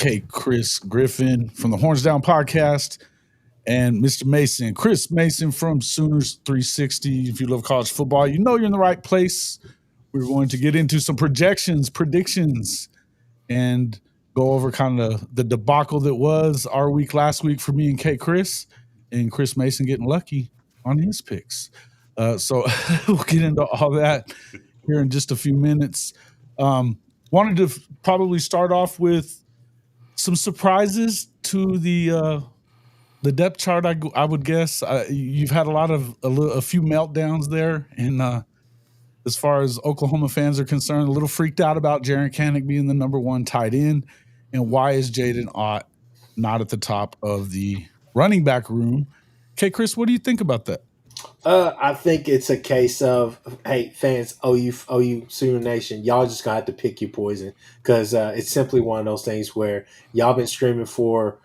Kchris Griffin from the Horns Down podcast, and Mr. Mason, Chris Mason from Sooners 360. If you love college football, you know you're in the right place. We're going to get into some projections, predictions, and go over kind of the debacle that was our week last week for me and Kchris, and Chris Mason getting lucky on his picks. So we'll get into all that here in just a few minutes. Wanted to probably start off with some surprises to the depth chart. I would guess you've had a few meltdowns there, and as far as Oklahoma fans are concerned, a little freaked out about Jaren Kanak being the number one tight end, and why is Jaydn Ott not at the top of the running back room? Okay, Chris, what do you think about that? I think it's a case of, hey, fans, OU Sooner Nation, y'all just gonna have to pick your poison, because it's simply one of those things where y'all been screaming for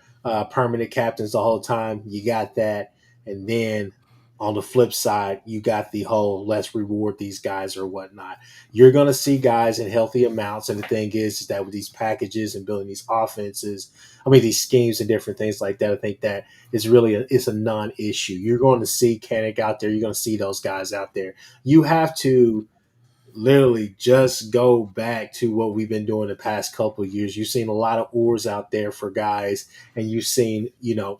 permanent captains the whole time. You got that, and then on the flip side, you got the whole let's reward these guys or whatnot. You're gonna see guys in healthy amounts, and the thing is that with these packages and building these offenses, these schemes and different things like that, I think that is really it's a non-issue. You're going to see Kanak out there. You're going to see those guys out there. You have to literally just go back to what we've been doing the past couple of years. You've seen a lot of oars out there for guys, and you've seen,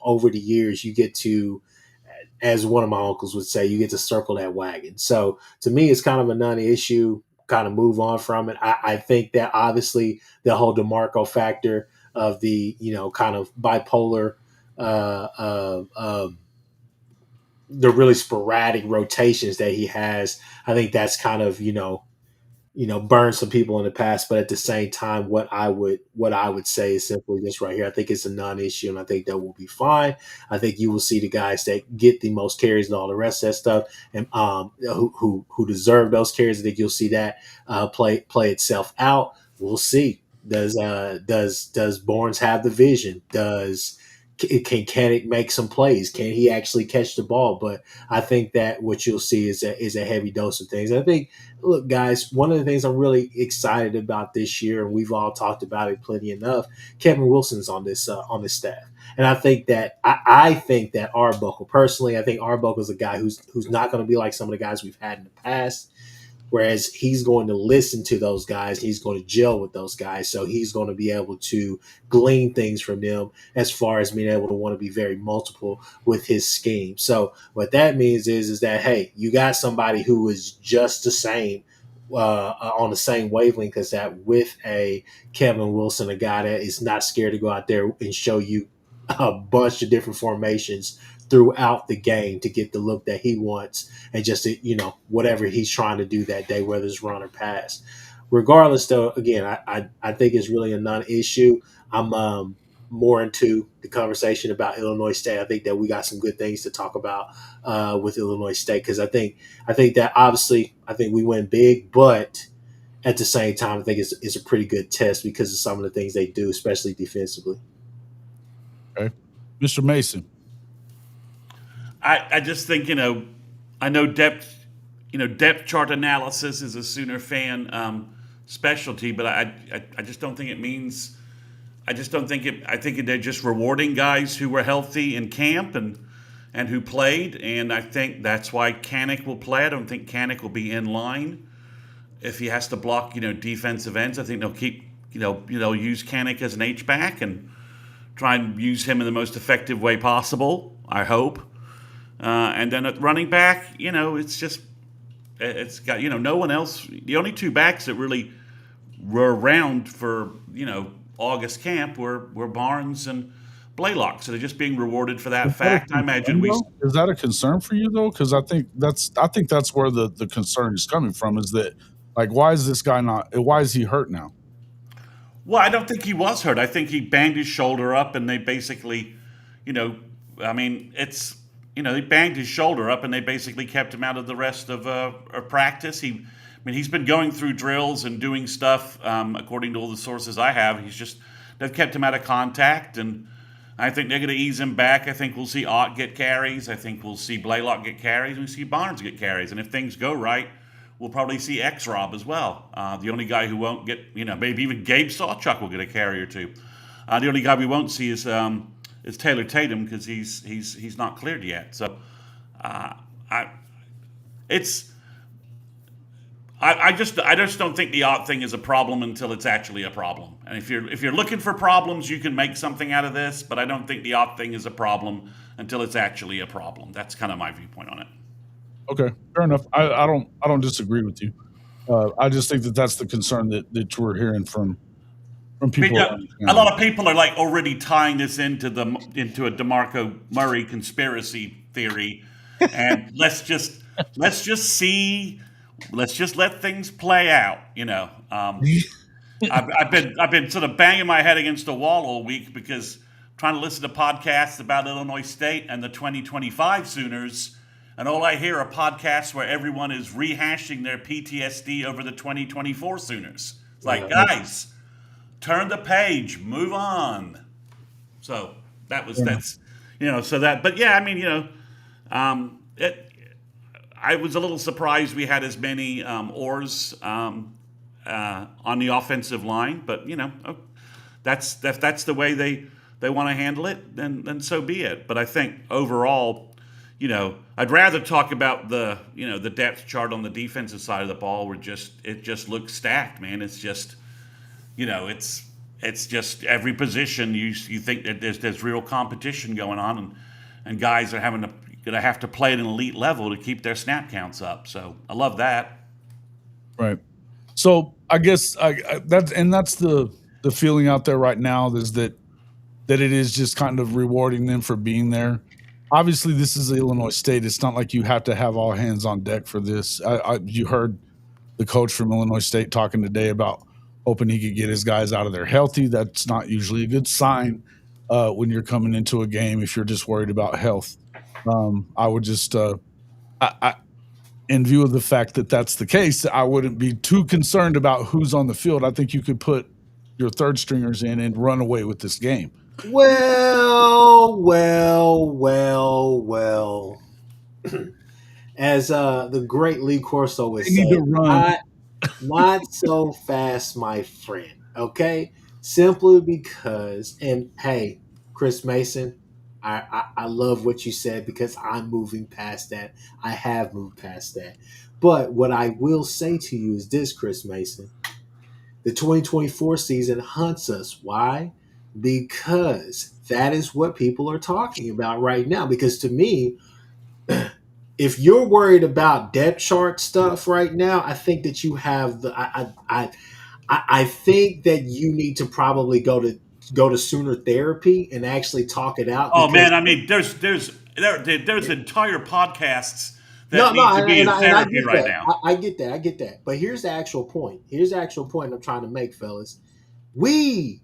over the years, you get to, as one of my uncles would say, you get to circle that wagon. So to me, it's kind of a non-issue, kind of move on from it. I think that obviously the whole DeMarco factor of the, kind of bipolar, the really sporadic rotations that he has, I think that's kind of, burned some people in the past. But at the same time, what I would say is simply this right here. I think it's a non-issue, and I think that will be fine. I think you will see the guys that get the most carries and all the rest of that stuff, and who deserve those carries. I think you'll see that play itself out. We'll see. Does Barnes have the vision? Can Kanak make some plays? Can he actually catch the ball? But I think that what you'll see is a heavy dose of things. I think, look, guys, one of the things I'm really excited about this year, and we've all talked about it plenty enough, Kevin Wilson's on this staff. And I think that I think that Arbuckle, personally, I think Arbuckle is a guy who's not going to be like some of the guys we've had in the past. Whereas he's going to listen to those guys, he's going to gel with those guys, so he's going to be able to glean things from them as far as being able to want to be very multiple with his scheme. So what that means is that, hey, you got somebody who is just the same, on the same wavelength as that, with a Kevin Wilson, a guy that is not scared to go out there and show you a bunch of different formations throughout the game to get the look that he wants, and just, whatever he's trying to do that day, whether it's run or pass. Regardless, though, again, I think it's really a non-issue. I'm more into the conversation about Illinois State. I think that we got some good things to talk about with Illinois State, because I think that obviously I think we win big, but at the same time, I think it's a pretty good test because of some of the things they do, especially defensively. Okay, Mr. Mason. I just think, I know depth chart analysis is a Sooner fan specialty, but I just don't think it means. I think they're just rewarding guys who were healthy in camp and who played, and I think that's why Kanak will play. I don't think Kanak will be in line if he has to block, defensive ends. I think they'll keep, they'll use Kanak as an H-back and try and use him in the most effective way possible, I hope. And then at running back, it's got, no one else. The only two backs that really were around for, August camp were Barnes and Blaylock. So they're just being rewarded for that fact. I imagine is that a concern for you, though? Because I think that's where the concern is coming from, is that, like, why is he hurt now? Well, I don't think he was hurt. I think he banged his shoulder up, and they basically, they banged his shoulder up, and they basically kept him out of the rest of practice. He's been going through drills and doing stuff, according to all the sources I have. They've kept him out of contact, and I think they're going to ease him back. I think we'll see Ott get carries. I think we'll see Blaylock get carries. And we see Barnes get carries. And if things go right, we'll probably see X-Rob as well. The only guy who won't get, maybe even Gabe Sawchuk will get a carry or two. The only guy we won't see is Taylor Tatum because he's not cleared yet. So I it's I just don't think the Ott thing is a problem until it's actually a problem. And if you're looking for problems, you can make something out of this. But I don't think the Ott thing is a problem until it's actually a problem. That's kind of my viewpoint on it. Okay, fair enough. I don't disagree with you. I just think that's the concern that we're hearing from people. A lot of people are like already tying this into a DeMarco Murray conspiracy theory, and let's just see. Let's just let things play out, I've been sort of banging my head against the wall all week because I'm trying to listen to podcasts about Illinois State and the 2025 Sooners, and all I hear are podcasts where everyone is rehashing their PTSD over the 2024 Sooners. It's like, guys, turn the page, move on. So that's. But yeah, I mean, I was a little surprised we had as many oars on the offensive line, but that's the way they want to handle it. Then so be it. But I think overall, I'd rather talk about the depth chart on the defensive side of the ball where it just looks stacked, man. It's just it's just every position you think that there's real competition going on, and guys are going to have to play at an elite level to keep their snap counts up. So I love that. Right. So I guess that's the feeling out there right now is that it is just kind of rewarding them for being there. Obviously, this is Illinois State. It's not like you have to have all hands on deck for this. You heard the coach from Illinois State talking today about hoping he could get his guys out of there healthy. That's not usually a good sign when you're coming into a game if you're just worried about health. I would just, in view of the fact that that's the case, I wouldn't be too concerned about who's on the field. I think you could put your third stringers in and run away with this game. Well. As the great Lee Corso would say, not so fast, my friend. Okay, simply because, and hey, Chris Mason, I love what you said because I'm moving past that. I have moved past that. But what I will say to you is this, Chris Mason. The 2024 season hunts us. Why? Because that is what people are talking about right now. Because to me, if you're worried about depth chart stuff right now, I think that you have I think that you need to probably go to Sooner therapy and actually talk it out. Oh man, I mean, there's entire podcasts that need to be in therapy right now. I get that. But here's the actual point. I'm trying to make, fellas. We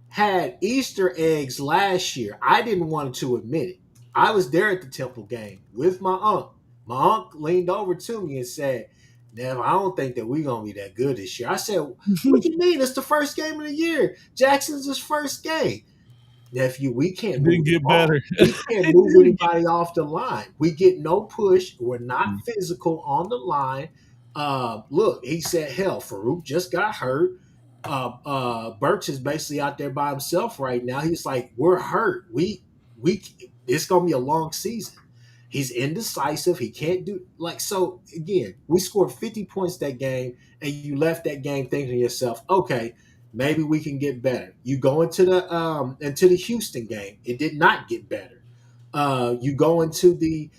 had Easter eggs last year. I didn't want to admit it. I was there at the Temple game with my uncle. My uncle leaned over to me and said, "Nev, I don't think that we're going to be that good this year." I said, "What do you mean? It's the first game of the year. Jackson's his first game." Nephew, we can't move better. We can't move anybody off the line. We get no push. We're not physical on the line. Look, he said, hell, Farouk just got hurt. Birch is basically out there by himself right now. He's like, we're hurt. It's going to be a long season. He's indecisive. He can't do so. Again, we scored 50 points that game, and you left that game thinking to yourself, okay, maybe we can get better. You go into the Houston game, it did not get better. You go into the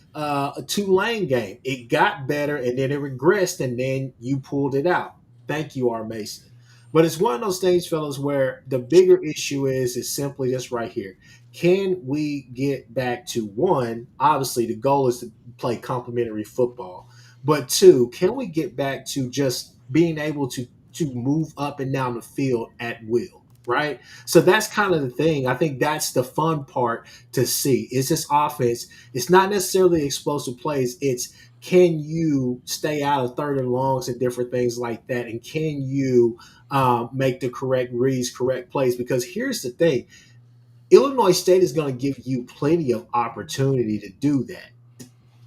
Tulane game, it got better, and then it regressed, and then you pulled it out. Thank you, R. Mason. But it's one of those things, fellas, where the bigger issue is simply this right here. Can we get back to one? Obviously, the goal is to play complementary football. But two, can we get back to just being able to move up and down the field at will, right? So that's kind of the thing. I think that's the fun part to see. Is this offense, it's not necessarily explosive plays. It's can you stay out of third and longs and different things like that? And can you make the correct reads, correct plays? Because here's the thing. Illinois State is going to give you plenty of opportunity to do that.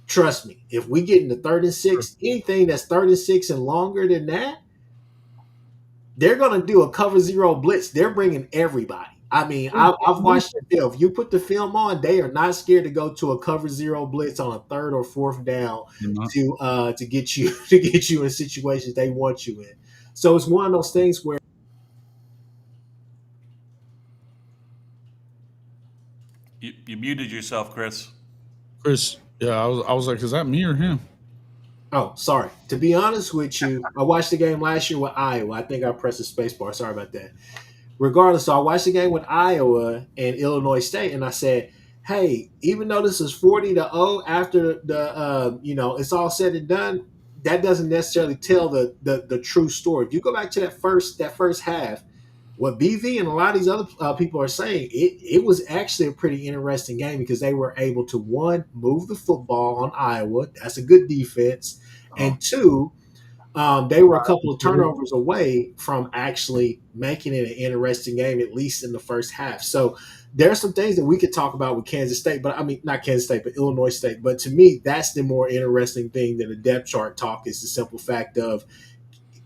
Trust me. If we get into 3rd and 6, anything that's 3rd and 6 and longer than that, they're going to do a cover zero blitz. They're bringing everybody. I mean, I've watched the film. If you put the film on, they are not scared to go to a cover zero blitz on a third or fourth down to get you to get you in situations they want you in. So it's one of those things where You muted yourself, Chris. Chris, yeah, I was like, is that me or him? oh, sorry. To be honest with you, I watched the game last year with Iowa. I think I pressed the space bar. Sorry about that. Regardless, so I watched the game with Iowa and Illinois State, and I said, "Hey, even though this is 40-0 after the it's all said and done, that doesn't necessarily tell the true story. If you go back to that first half, what BV and a lot of these other people are saying, it was actually a pretty interesting game because they were able to, one, move the football on Iowa. That's a good defense, and two, they were a couple of turnovers away from actually making it an interesting game, at least in the first half. So there are some things that we could talk about with Kansas State, but I mean, not Kansas State, but Illinois State. But to me, that's the more interesting thing than the depth chart talk is the simple fact of,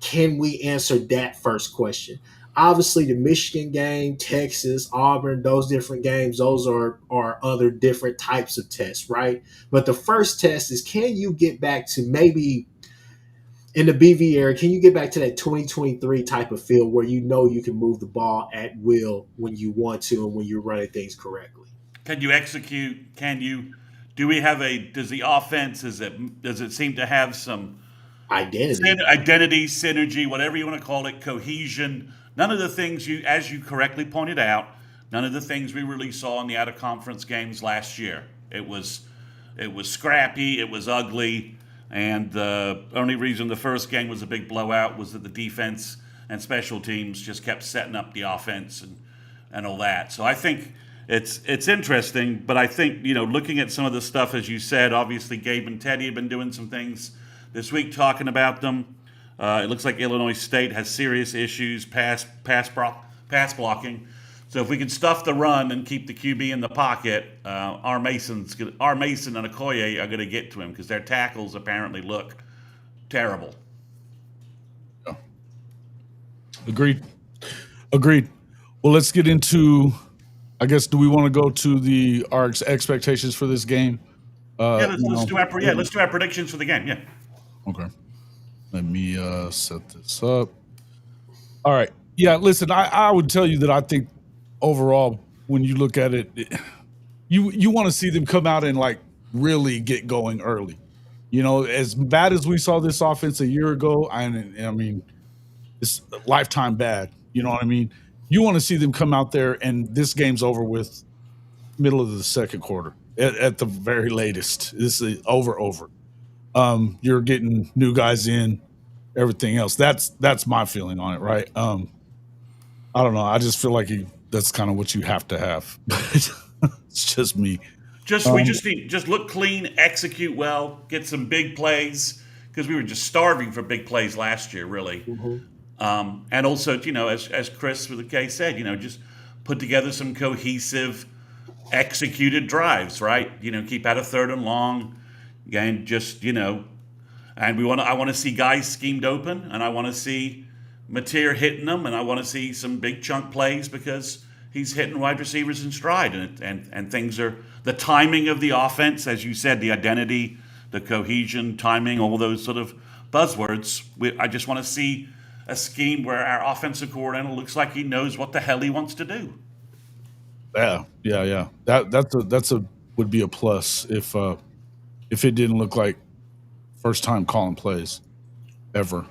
can we answer that first question? Obviously, the Michigan game, Texas, Auburn, those different games, those are other different types of tests, right? But the first test is, can you get back to maybe – in the BV era, can you get back to that 2023 type of feel where you know you can move the ball at will when you want to and when you're running things correctly? Can you execute? Do we have does the offense, does it seem to have some identity, synergy, whatever you want to call it, cohesion? None of the things as you correctly pointed out, none of the things we really saw in the out of conference games last year. It was scrappy, it was ugly. And the only reason the first game was a big blowout was that the defense and special teams just kept setting up the offense and all that. So I think it's interesting, but I think, looking at some of the stuff, as you said, obviously Gabe and Teddy have been doing some things this week talking about them. It looks like Illinois State has serious issues, pass blocking. So if we can stuff the run and keep the QB in the pocket, our Mason and Okoye are going to get to him because their tackles apparently look terrible. Yeah. Agreed. Well, let's get into, I guess, do we want to go to our expectations for this game? Let's do our predictions for the game. Yeah. Okay. Let me set this up. All right. Yeah, listen, I would tell you that I think overall, when you look at it, you want to see them come out and like really get going early. As bad as we saw this offense a year ago, I mean, it's lifetime bad. You know what I mean? You want to see them come out there and this game's over with middle of the second quarter at the very latest. This is over. You're getting new guys in, everything else. That's my feeling on it, right? I don't know. I just feel like that's kind of what you have to have. It's just me. We just look clean, execute well, get some big plays, because we were just starving for big plays last year, really. Mm-hmm. And also, as Chris with the K said, just put together some cohesive, executed drives, right? Keep out of third and long, and just and I want to see guys schemed open, and I want to see Mateer hitting them, and I want to see some big chunk plays because he's hitting wide receivers in stride, and things are the timing of the offense, as you said, the identity, the cohesion, timing, all those sort of buzzwords. I just want to see a scheme where our offensive coordinator looks like he knows what the hell he wants to do. Yeah. That's would be a plus if it didn't look like first time calling plays ever.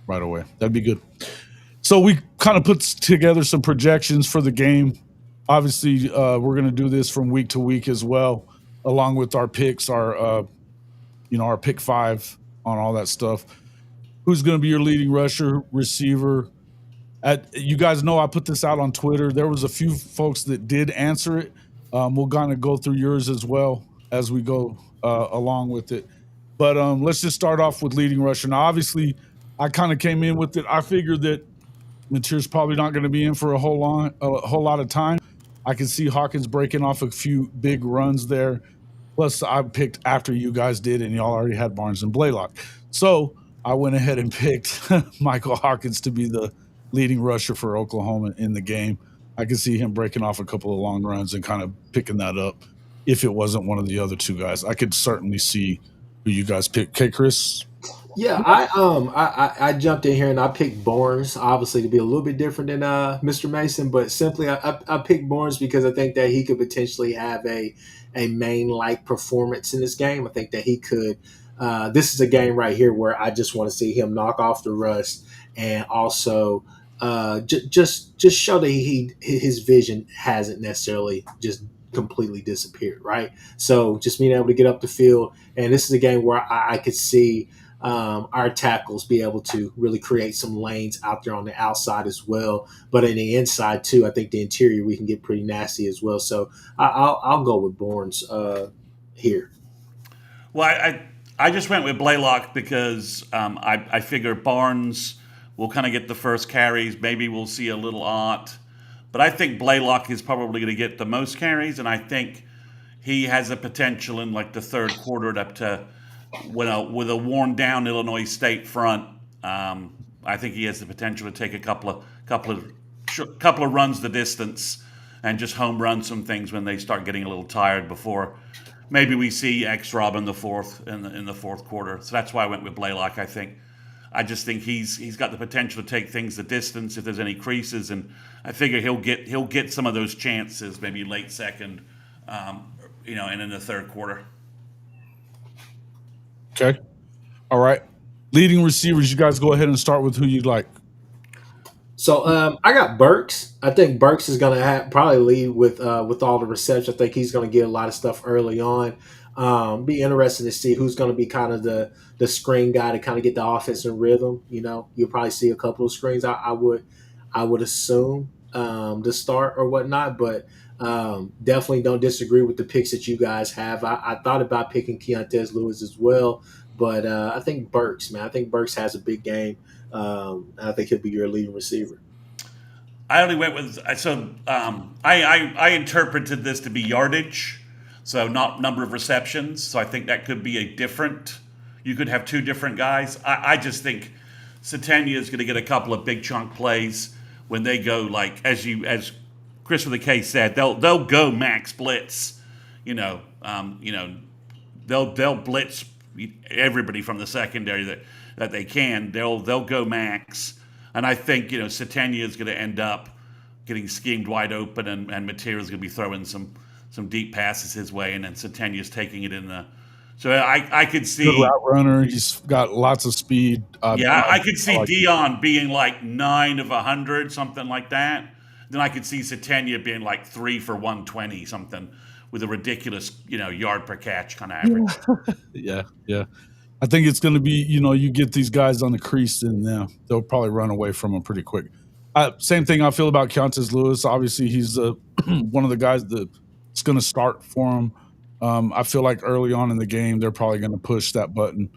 Right away. That'd be good. So we kind of put together some projections for the game. Obviously, we're going to do this from week to week as well, along with our picks, our pick five on all that stuff. Who's going to be your leading rusher, receiver? You guys know I put this out on Twitter. There was a few folks that did answer it. We'll kind of go through yours as well as we go along with it. But let's just start off with leading rusher. Now, obviously, I kind of came in with it. I figured that Mateer's probably not going to be in for a whole lot of time. I can see Hawkins breaking off a few big runs there. Plus, I picked after you guys did, and y'all already had Barnes and Blaylock. So I went ahead and picked Michael Hawkins to be the leading rusher for Oklahoma in the game. I could see him breaking off a couple of long runs and kind of picking that up if it wasn't one of the other two guys. I could certainly see who you guys pick. Okay, Chris? Yeah, I jumped in here and I picked Barnes, obviously to be a little bit different than Mr. Mason, but simply I picked Barnes because I think that he could potentially have a main like performance in this game. I think that he could. This is a game right here where I just want to see him knock off the rust and also just show that his vision hasn't necessarily just completely disappeared, right? So just being able to get up the field, and this is a game where I could see our tackles be able to really create some lanes out there on the outside as well. But in the inside too, I think the interior we can get pretty nasty as well. So I'll go with Barnes here. Well, I just went with Blaylock because I figure Barnes will kind of get the first carries. Maybe we'll see a little Ott. But I think Blaylock is probably going to get the most carries, and I think he has a potential in like the third quarter up to with a worn down Illinois State front. I think he has the potential to take a couple of runs the distance and just home run some things when they start getting a little tired before maybe we see X Rob in the fourth quarter. So that's why I went with Blaylock. I just think he's got the potential to take things the distance if there's any creases, and I figure he'll get some of those chances maybe late second, and in the third quarter. Okay. All right. Leading receivers, you guys go ahead and start with who you'd like. So I got Burks. I think Burks is going to probably lead with all the reception. I think he's going to get a lot of stuff early on. Be interesting to see who's going to be kind of the screen guy to kind of get the offense in rhythm. You'll probably see a couple of screens. I would assume to start or whatnot, but definitely don't disagree with the picks that you guys have. I thought about picking Keontez Lewis as well, but I think Burks, man. I think Burks has a big game. I think he'll be your leading receiver. I only went with I interpreted this to be yardage, so not number of receptions. So I think that could be you could have two different guys. I just think Satania is going to get a couple of big chunk plays when they go, like as Chris with the K said, they'll go max blitz. They'll blitz everybody from the secondary that they can. They'll go max, and I think Satania is going to end up getting schemed wide open, and Material's going to be throwing some deep passes his way, and then Satania's taking it in the. So I could see good route runner. He's got lots of speed. I could see Dion being like 9 of 100, something like that. Then I could see Satania being like 3 for 120, something with a ridiculous yard per catch kind of average. Yeah. I think it's going to be, you get these guys on the crease and they'll probably run away from them pretty quick. Same thing I feel about Keontez Lewis. Obviously, he's one of the guys that's going to start for him. I feel like early on in the game, they're probably going to push that button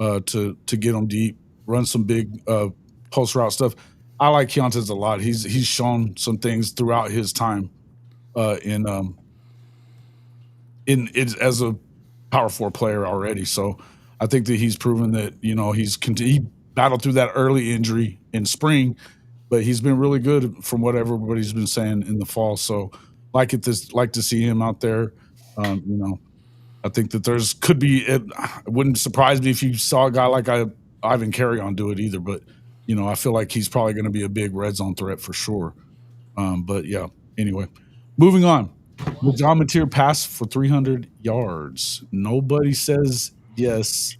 to get them deep, run some big post route stuff. I like Keontez a lot. He's shown some things throughout his time in as a Power 4 player already. So I think that he's proven that he battled through that early injury in spring, but he's been really good from what everybody's been saying in the fall. So like to see him out there. I think that could be. It wouldn't surprise me if you saw a guy like Ivan Carrion do it either. But I feel like he's probably going to be a big red zone threat for sure. But yeah. Anyway, moving on. Will John Mateer pass for 300 yards? Nobody says yes.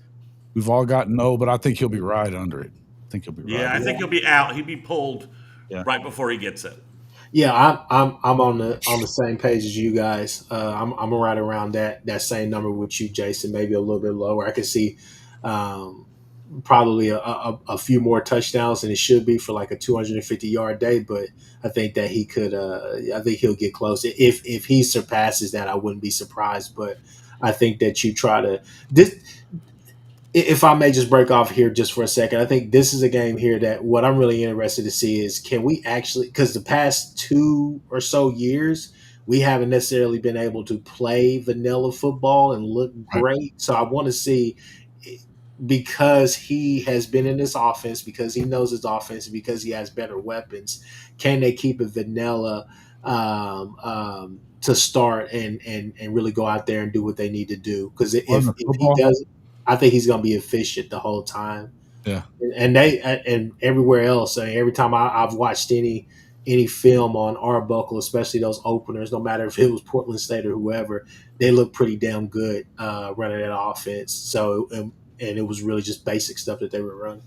We've all got no, but I think he'll be right under it. I think he'll be out. He'd be pulled right before he gets it. Yeah, I'm on the same page as you guys. I'm right around that same number with you, Jason. Maybe a little bit lower. I could see probably a few more touchdowns than it should be for like a 250-yard day. But I think that he could. I think he'll get close. If he surpasses that, I wouldn't be surprised. But I think that you try to this. If I may just break off here just for a second, I think this is a game here that what I'm really interested to see is can we actually, because the past 2 or so years, we haven't necessarily been able to play vanilla football and look great. So I want to see because he has been in this offense, because he knows his offense, because he has better weapons, can they keep it vanilla to start and really go out there and do what they need to do? Because Run the if he football. does, I think he's going to be efficient the whole time. Yeah. And everywhere else. I mean, every time I've watched any film on Arbuckle, especially those openers, no matter if it was Portland State or whoever, they look pretty damn good running that offense. So and it was really just basic stuff that they were running.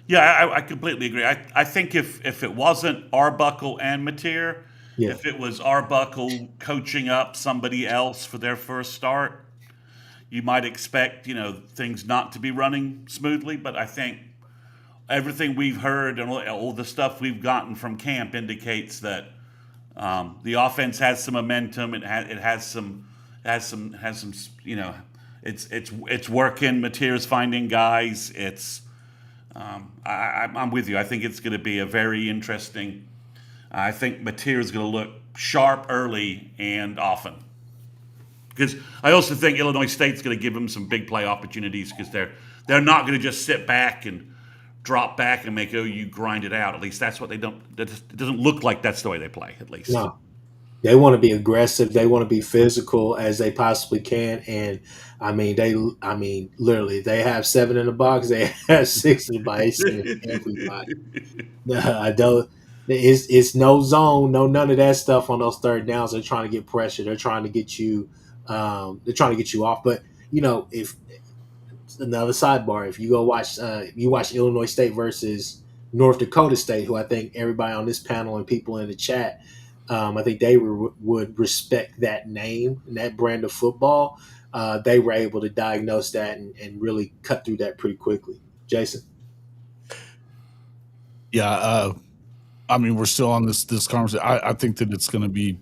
Yeah, I completely agree. I think if it wasn't Arbuckle and Mateer, Yeah. if it was Arbuckle coaching up somebody else for their first start, you might expect things not to be running smoothly. But I think everything we've heard and all the stuff we've gotten from camp indicates that the offense has some momentum. It has some. It's working. Mateer's finding guys. I'm with you. I think it's going to be a very interesting. I think Mateer's going to look sharp early and often. Because I also think Illinois State's going to give them some big play opportunities because they're not going to just sit back and drop back and make OU grind it out. At least that's what they don't. It doesn't look like that's the way they play. At least No, they want to be aggressive. They want to be physical as they possibly can. And literally, they have 7 in the box. They have 6 in the box. They send it to everybody. I don't. It's no zone, no none of that stuff on those third downs. They're trying to get pressure. They're trying to get you. They're trying to get you off. But if another sidebar, if you go watch, you watch Illinois State versus North Dakota State, who I think everybody on this panel and people in the chat, I think they would respect that name and that brand of football. They were able to diagnose that and really cut through that pretty quickly. Jason. Yeah. We're still on this conversation. I think that it's going to be,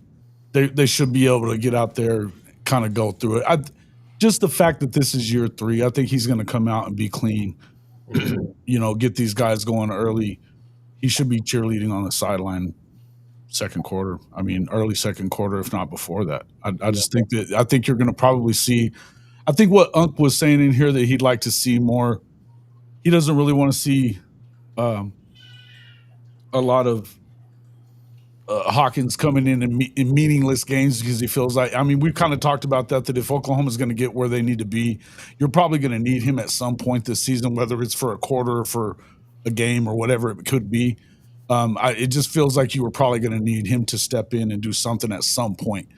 they should be able to get out there, kind of go through it. Just the fact that this is year 3, I think he's going to come out and be clean. Get these guys going early. He should be cheerleading on the sideline second quarter. Early second quarter, if not before that. I just think you're going to probably see. I think what Unc was saying in here that he'd like to see more. He doesn't really want to see a lot of Hawkins coming in meaningless games because he feels like, we've kind of talked about that if Oklahoma's going to get where they need to be, you're probably going to need him at some point this season, whether it's for a quarter or for a game or whatever it could be. It just feels like you were probably going to need him to step in and do something at some point.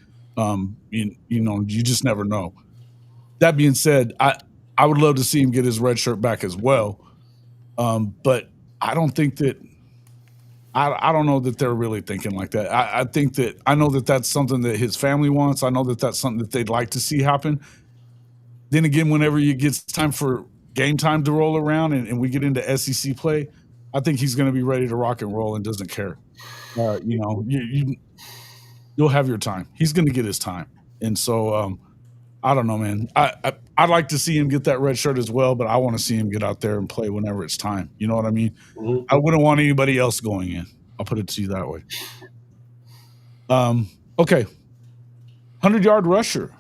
You just never know. That being said, I would love to see him get his red shirt back as well. But I don't think that, I don't know that they're really thinking like that. I think that I know that that's something that his family wants. I know that that's something that they'd like to see happen. Then again, whenever it gets time for game time to roll around and we get into SEC play, I think he's going to be ready to rock and roll and doesn't care. You'll have your time. He's going to get his time. And so I don't know, man. I'd like to see him get that red shirt as well, but I want to see him get out there and play whenever it's time. You know what I mean? Mm-hmm. I wouldn't want anybody else going in. I'll put it to you that way. Okay. 100-yard rusher.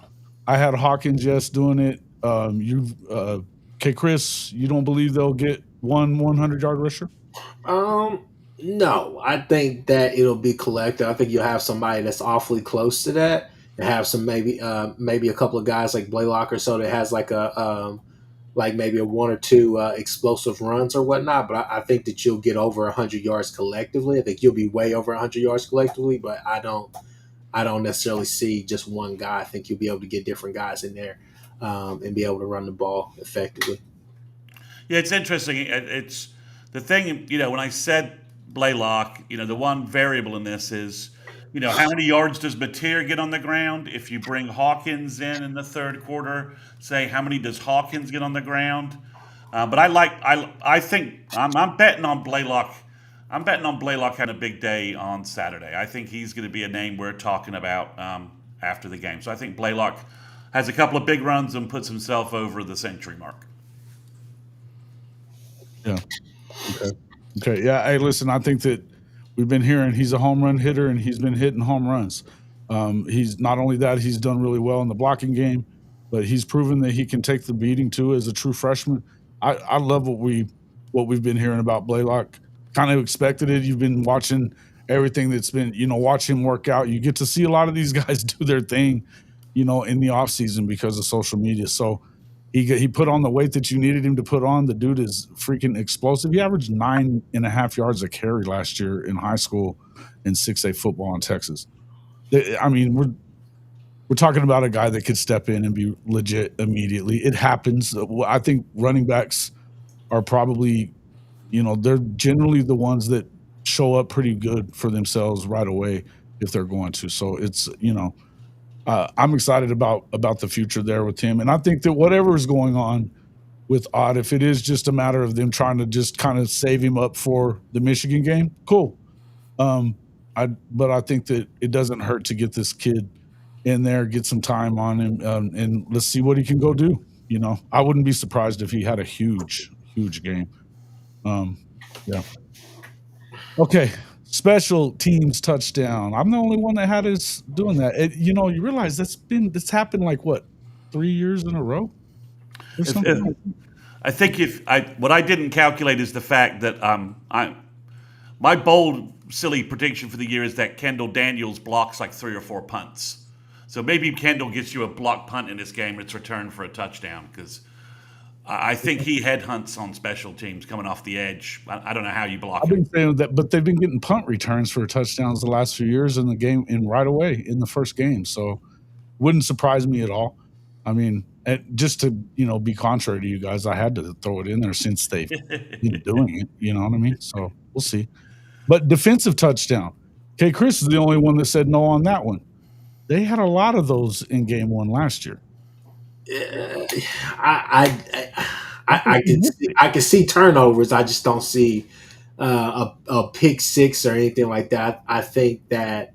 I had Hawkins, yes, doing it. Kchris, you don't believe they'll get one 100-yard rusher? No, I think that it'll be collective. I think you'll have somebody that's awfully close to that. And have some maybe a couple of guys like Blaylock or so that has like maybe a 1 or 2 explosive runs or whatnot. But I think that you'll get over 100 yards collectively. I think you'll be way over 100 yards collectively. But I don't necessarily see just one guy. I think you'll be able to get different guys in there and be able to run the ball effectively. Yeah, it's interesting. It's the thing. When I said Blaylock, the one variable in this is. How many yards does Mateer get on the ground? If you bring Hawkins in the third quarter, say how many does Hawkins get on the ground? But I think I'm betting on Blaylock. I'm betting on Blaylock having a big day on Saturday. I think he's going to be a name we're talking about after the game. So I think Blaylock has a couple of big runs and puts himself over the century mark. Yeah. Okay. Yeah. Hey, listen. I think that. We've been hearing he's a home run hitter and he's been hitting home runs. He's not only that, he's done really well in the blocking game. but he's proven that he can take the beating too as a true freshman. I love what we've been hearing about Blaylock. Kind of expected it. You've been watching everything that's been, watch him work out. You get to see a lot of these guys do their thing, in the off season because of social media. So he put on the weight that you needed him to put on. The dude is freaking explosive. He averaged 9.5 yards a carry last year in high school in 6A football in Texas. I mean, we're talking about a guy that could step in and be legit immediately. It happens. I think running backs are probably, they're generally the ones that show up pretty good for themselves right away if they're going to. So it's, I'm excited about the future there with him. And I think that whatever is going on with Ott, if it is just a matter of them trying to just kind of save him up for the Michigan game, cool. But I think that it doesn't hurt to get this kid in there, get some time on him, and let's see what he can go do. I wouldn't be surprised if he had a huge game. Yeah. Okay. Special teams touchdown. I'm the only one that had us doing that. You realize that's happened like what, 3 years in a row or something. I think what I didn't calculate is the fact that my bold silly prediction for the year is that Kendall Daniels blocks like 3 or 4 punts. So maybe Kendall gets you a block punt in this game and it's returned for a touchdown, because I think he headhunts on special teams coming off the edge. I don't know how you block I've been him. saying that, but they've been getting punt returns for touchdowns the last few years in the game and right away in the first game. So wouldn't surprise me at all. I mean, just to, be contrary to you guys, I had to throw it in there since they've been doing it. You know what I mean? So we'll see. But defensive touchdown. Kchris is the only one that said no on that one. They had a lot of those in game one last year. I can see turnovers. I just don't see a pick six or anything like that. I think that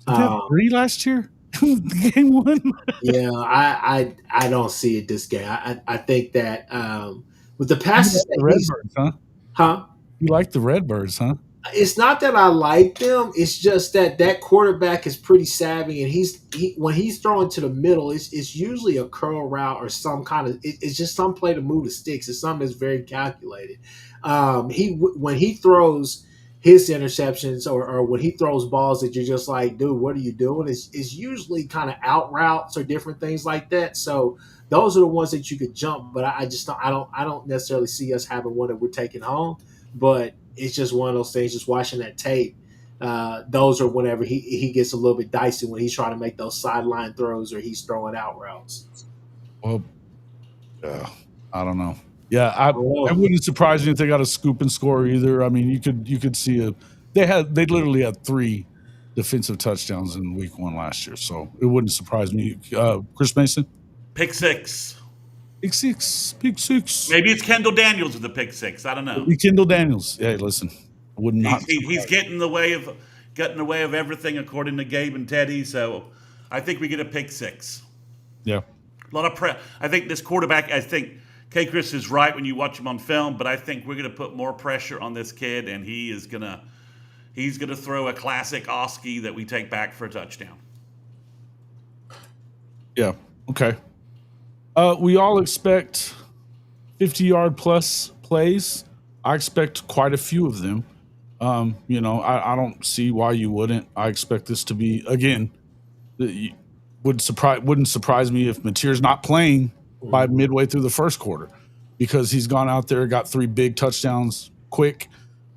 Did they have 3 last year? Game one. Yeah, I don't see it this game. I think that with the passes the Redbirds, huh? You like the Redbirds, huh? It's not that I like them. It's just that quarterback is pretty savvy, and when he's throwing to the middle, it's usually a curl route or some kind of. It's just some play to move the sticks. It's something that's very calculated. When he throws his interceptions or when he throws balls that you're just like, dude, what are you doing? It's usually kind of out routes or different things like that. So those are the ones that you could jump, but I just I don't necessarily see us having one that we're taking home. But it's just one of those things. Just watching that tape, those are whenever he gets a little bit dicey when he's trying to make those sideline throws or he's throwing out routes. Well, I don't know. Yeah, it wouldn't surprise me if they got a scoop and score either. I mean, you could see they literally had 3 defensive touchdowns in week 1 last year, so it wouldn't surprise me. Chris Mason, Pick six. Pick six. Maybe it's Kendall Daniels with the pick six. I don't know. Kendall Daniels. Hey, listen, I would not. He's getting in the way of everything according to Gabe and Teddy. So I think we get a pick six. Yeah. A lot of I think this quarterback. I think Kchris is right when you watch him on film, but I think we're going to put more pressure on this kid, and he's gonna throw a classic Oski that we take back for a touchdown. Yeah. Okay. We all expect 50-yard plus plays. I expect quite a few of them. I don't see why you wouldn't. I expect this to be, again, wouldn't surprise me if Mateer's not playing by midway through the first quarter, because he's gone out there, got 3 big touchdowns quick.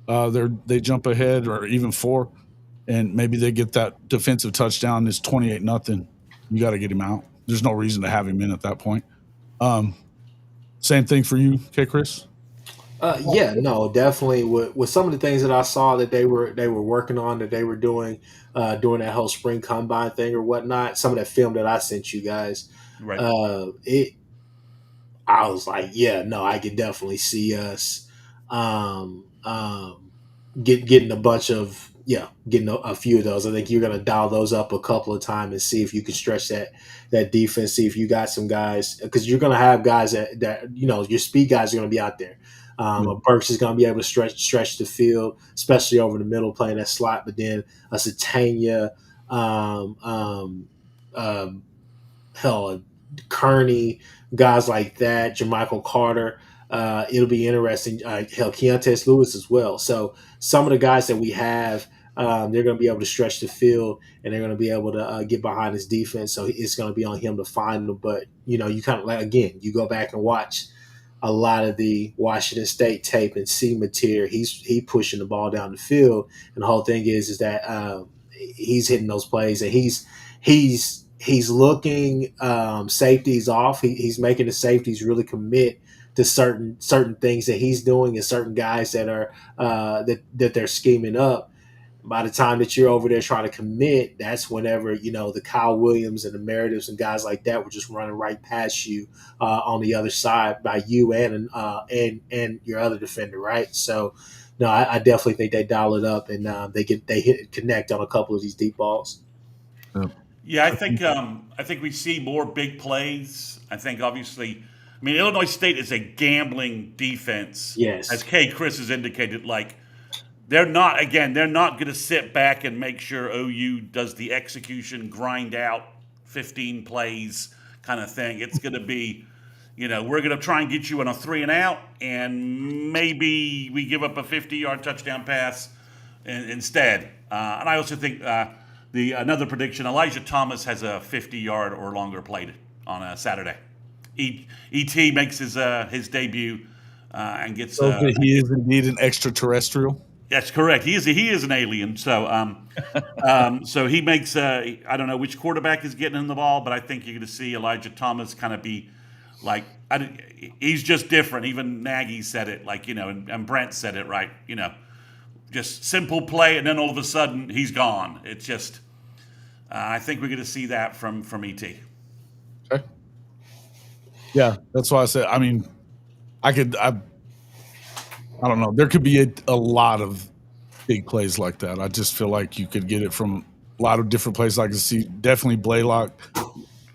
They jump ahead, or even 4, and maybe they get that defensive touchdown. It's 28-0. You got to get him out. There's no reason to have him in at that point. Same thing for you, Kchris? Yeah, no, definitely. With some of the things that I saw that they were working on, that they were doing during that whole spring combine thing or whatnot, some of that film that I sent you guys, right? I was like, yeah, no, I could definitely see us getting a bunch of getting a few of those. I think you're going to dial those up a couple of times and see if you can stretch that defense. See if you got some guys, because you're going to have guys that your speed guys are going to be out there. Burks is going to be able to stretch the field, especially over the middle, playing that slot. But then a Satania, Kearney, guys like that, Jermichael Carter. It'll be interesting. Hell, Keontae Lewis as well. So some of the guys that we have, they're going to be able to stretch the field and they're going to be able to get behind his defense. So it's going to be on him to find them. But, you know, you kind of like, again, you go back and watch a lot of the Washington State tape and see Mateer. He pushing the ball down the field. And the whole thing is that he's hitting those plays and he's looking safeties off. He's making the safeties really commit to certain things that he's doing and certain guys that are that they're scheming up. By the time that you're over there trying to commit, that's whenever, you know, the Kyle Williams and the Merediths and guys like that were just running right past you on the other side by you and your other defender, right? So, no, I definitely think they dial it up and they hit connect on a couple of these deep balls. Yeah, I think we see more big plays. I think obviously, I mean, Illinois State is a gambling defense. Yes, as Kchris has indicated, like they're not going to sit back and make sure OU does the execution, grind out 15 plays kind of thing. It's going to be, you know, we're going to try and get you on a 3 and out, and maybe we give up a 50-yard touchdown pass instead. And I also think another prediction: Elijah Thomas has a 50-yard or longer play on a Saturday. ET makes his debut and gets. So he is indeed an extraterrestrial. That's correct. He is an alien. So so he makes. I don't know which quarterback is getting him the ball, but I think you're going to see Elijah Thomas kind of be like. He's just different. Even Nagy said it, like, you know, and Brent said it, right? You know, just simple play, and then all of a sudden he's gone. It's just. I think we're going to see that from ET. Okay. Yeah, that's why I said. I mean, I don't know. There could be a lot of big plays like that. I just feel like you could get it from a lot of different places. I can see definitely Blaylock.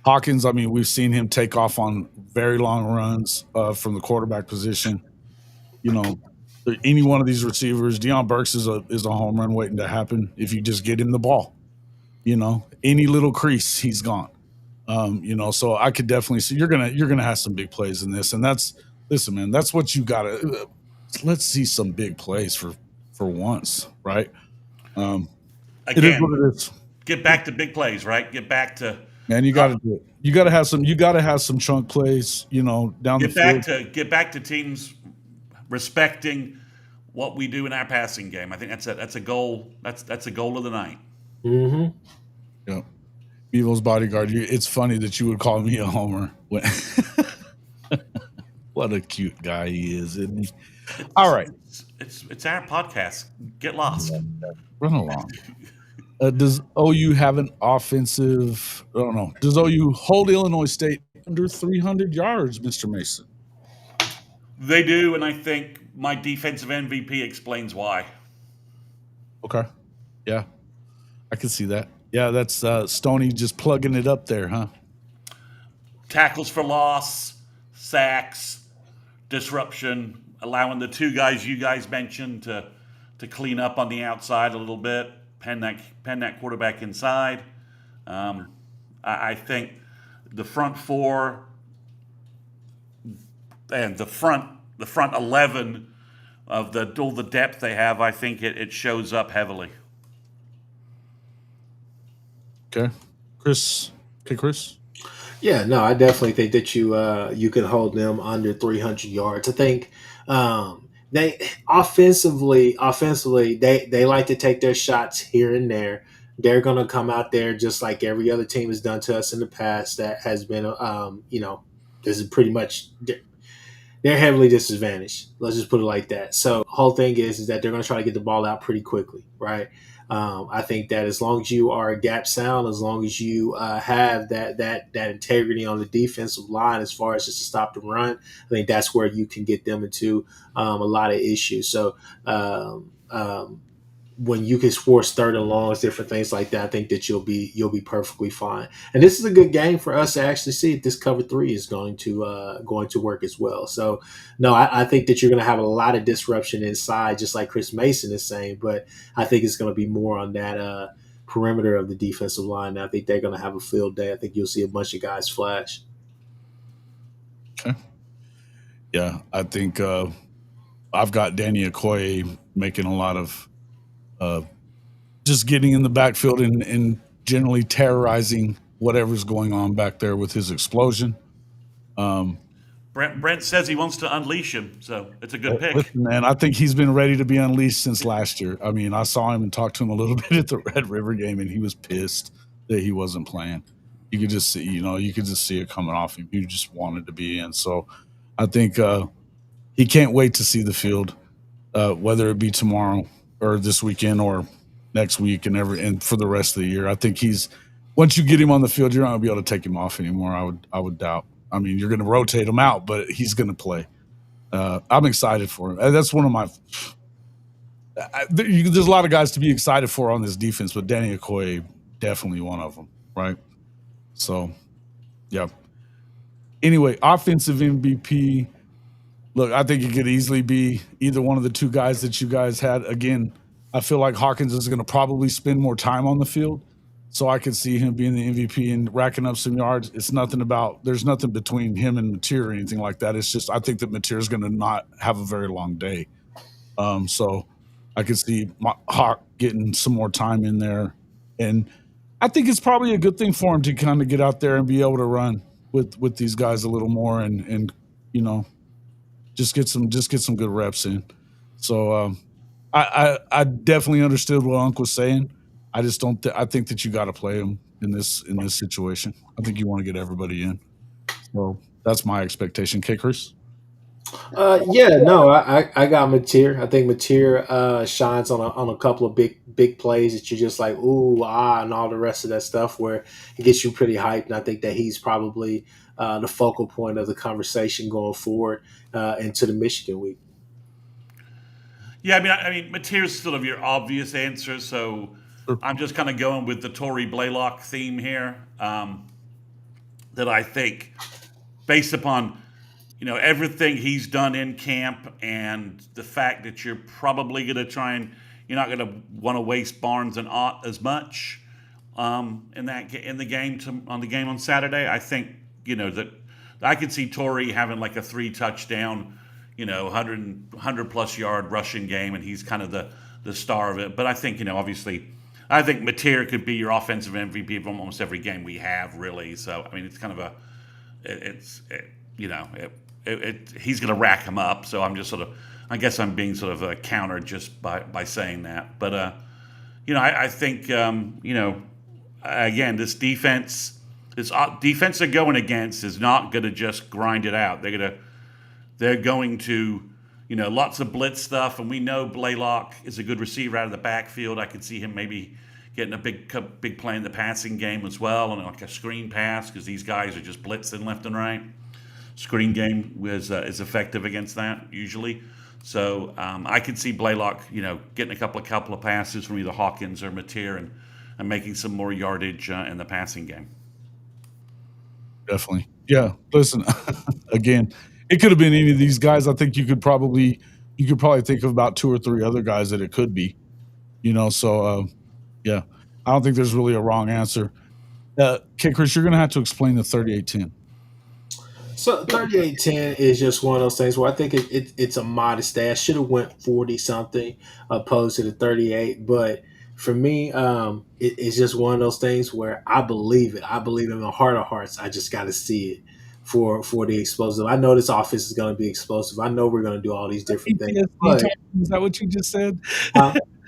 Hawkins, I mean, we've seen him take off on very long runs from the quarterback position. You know, any one of these receivers, Deion Burks is a home run waiting to happen if you just get him the ball. You know, any little crease, he's gone. You know, so I could definitely see you're gonna have some big plays in this, and listen, man, that's what you gotta. Let's see some big plays for once, right? Again, it is what it is. Get back to big plays, right? Get back to man. You got to do it. You got to have some chunk plays. You know, down the field. Get back to teams respecting what we do in our passing game. I think that's a goal. That's a goal of the night. Mm-hmm. Yeah. Bevo's bodyguard. It's funny that you would call me a homer. What a cute guy he is, isn't he? All right. It's our podcast. Get lost. Run along. Does OU have an offensive? I don't know. Does OU hold Illinois State under 300 yards, Mr. Mason? They do, and I think my defensive MVP explains why. Okay. Yeah. I can see that. Yeah, that's Stoney just plugging it up there, huh? Tackles for loss, sacks, disruption, allowing the two guys you guys mentioned to clean up on the outside a little bit, pen that quarterback inside. I think the front four and the front 11 of all the depth they have, I think it shows up heavily. Okay, Chris. Yeah, no, I definitely think that you can hold them under 300 yards. I think they offensively they like to take their shots here and there. They're going to come out there just like every other team has done to us in the past. That has been, this is pretty much they're heavily disadvantaged. Let's just put it like that. So the whole thing is that they're going to try to get the ball out pretty quickly, right? I think that as long as you are gap sound, as long as you have that integrity on the defensive line, as far as just to stop the run, I think that's where you can get them into a lot of issues. So when you can force third and longs, different things like that, I think that you'll be perfectly fine. And this is a good game for us to actually see if this cover 3 is going to work as well. So no, I think that you're going to have a lot of disruption inside, just like Chris Mason is saying. But I think it's going to be more on that perimeter of the defensive line. I think they're going to have a field day. I think you'll see a bunch of guys flash. Okay. Yeah, I think I've got Danny Okoye making a lot of uh, just getting in the backfield and generally terrorizing whatever's going on back there with his explosion. Um, Brent says he wants to unleash him, so it's a good pick. Listen, man, I think he's been ready to be unleashed since last year. I mean, I saw him and talked to him a little bit at the Red River game, and he was pissed that he wasn't playing. You could just see, you could just see it coming off him. He just wanted to be in. So I think he can't wait to see the field, whether it be tomorrow or this weekend or next week and for the rest of the year. I think he's once you get him on the field, you're not gonna be able to take him off anymore. I would doubt. I mean, you're going to rotate him out, but he's going to play. I'm excited for him. That's one of my. There's a lot of guys to be excited for on this defense, but Danny Okoye definitely one of them, right? So, yeah. Anyway, offensive MVP. Look, I think it could easily be either one of the two guys that you guys had. Again, I feel like Hawkins is going to probably spend more time on the field, so I could see him being the MVP and racking up some yards. There's nothing between him and Mateer or anything like that. It's just I think that Mateer is going to not have a very long day. So I could see Hawk getting some more time in there, and I think it's probably a good thing for him to kind of get out there and be able to run with these guys a little more, and just get some good reps in. So I definitely understood what Unc was saying. I just don't. I think that you got to play him in this situation. I think you want to get everybody in. So that's my expectation. Kchris? Yeah, no, I got Mateer. I think Mateer shines on a couple of big plays that you're just like ooh and all the rest of that stuff where it gets you pretty hyped. And I think that he's probably the focal point of the conversation going forward into the Michigan week. Yeah, I mean, Mateer's sort of your obvious answer, so I'm just kind of going with the Tory Blaylock theme here. That I think, based upon everything he's done in camp and the fact that you're probably going to you're not going to want to waste Barnes and Ott as much in the game on Saturday. I think that I could see Tory having like a 3 touchdown, 100 plus yard rushing game, and he's kind of the star of it. But I think obviously, I think Mateer could be your offensive MVP of almost every game we have, really. So I mean, it's kind of he's going to rack him up. So I'm just I guess I'm being sort of a counter just by saying that. But I think again, this defense they're going against is not going to just grind it out. They're going to lots of blitz stuff, and we know Blaylock is a good receiver out of the backfield. I could see him maybe getting a big play in the passing game as well, and like a screen pass because these guys are just blitzing left and right. Screen game is effective against that usually. So I could see Blaylock, getting a couple of passes from either Hawkins or Mateer and making some more yardage in the passing game. Definitely. Yeah. Listen, again, it could have been any of these guys. I think you could probably think of about 2 or 3 other guys that it could be. So yeah, I don't think there's really a wrong answer. Kchris, you're going to have to explain the 38-10. So 38-10 is just one of those things where I think it's a modest day. I should have went 40-something opposed to the 38, but for me, it's just one of those things where I believe it. I believe in my heart of hearts. I just got to see it for the explosive. I know this offense is going to be explosive. I know we're going to do all these different things. But, is that what you just said?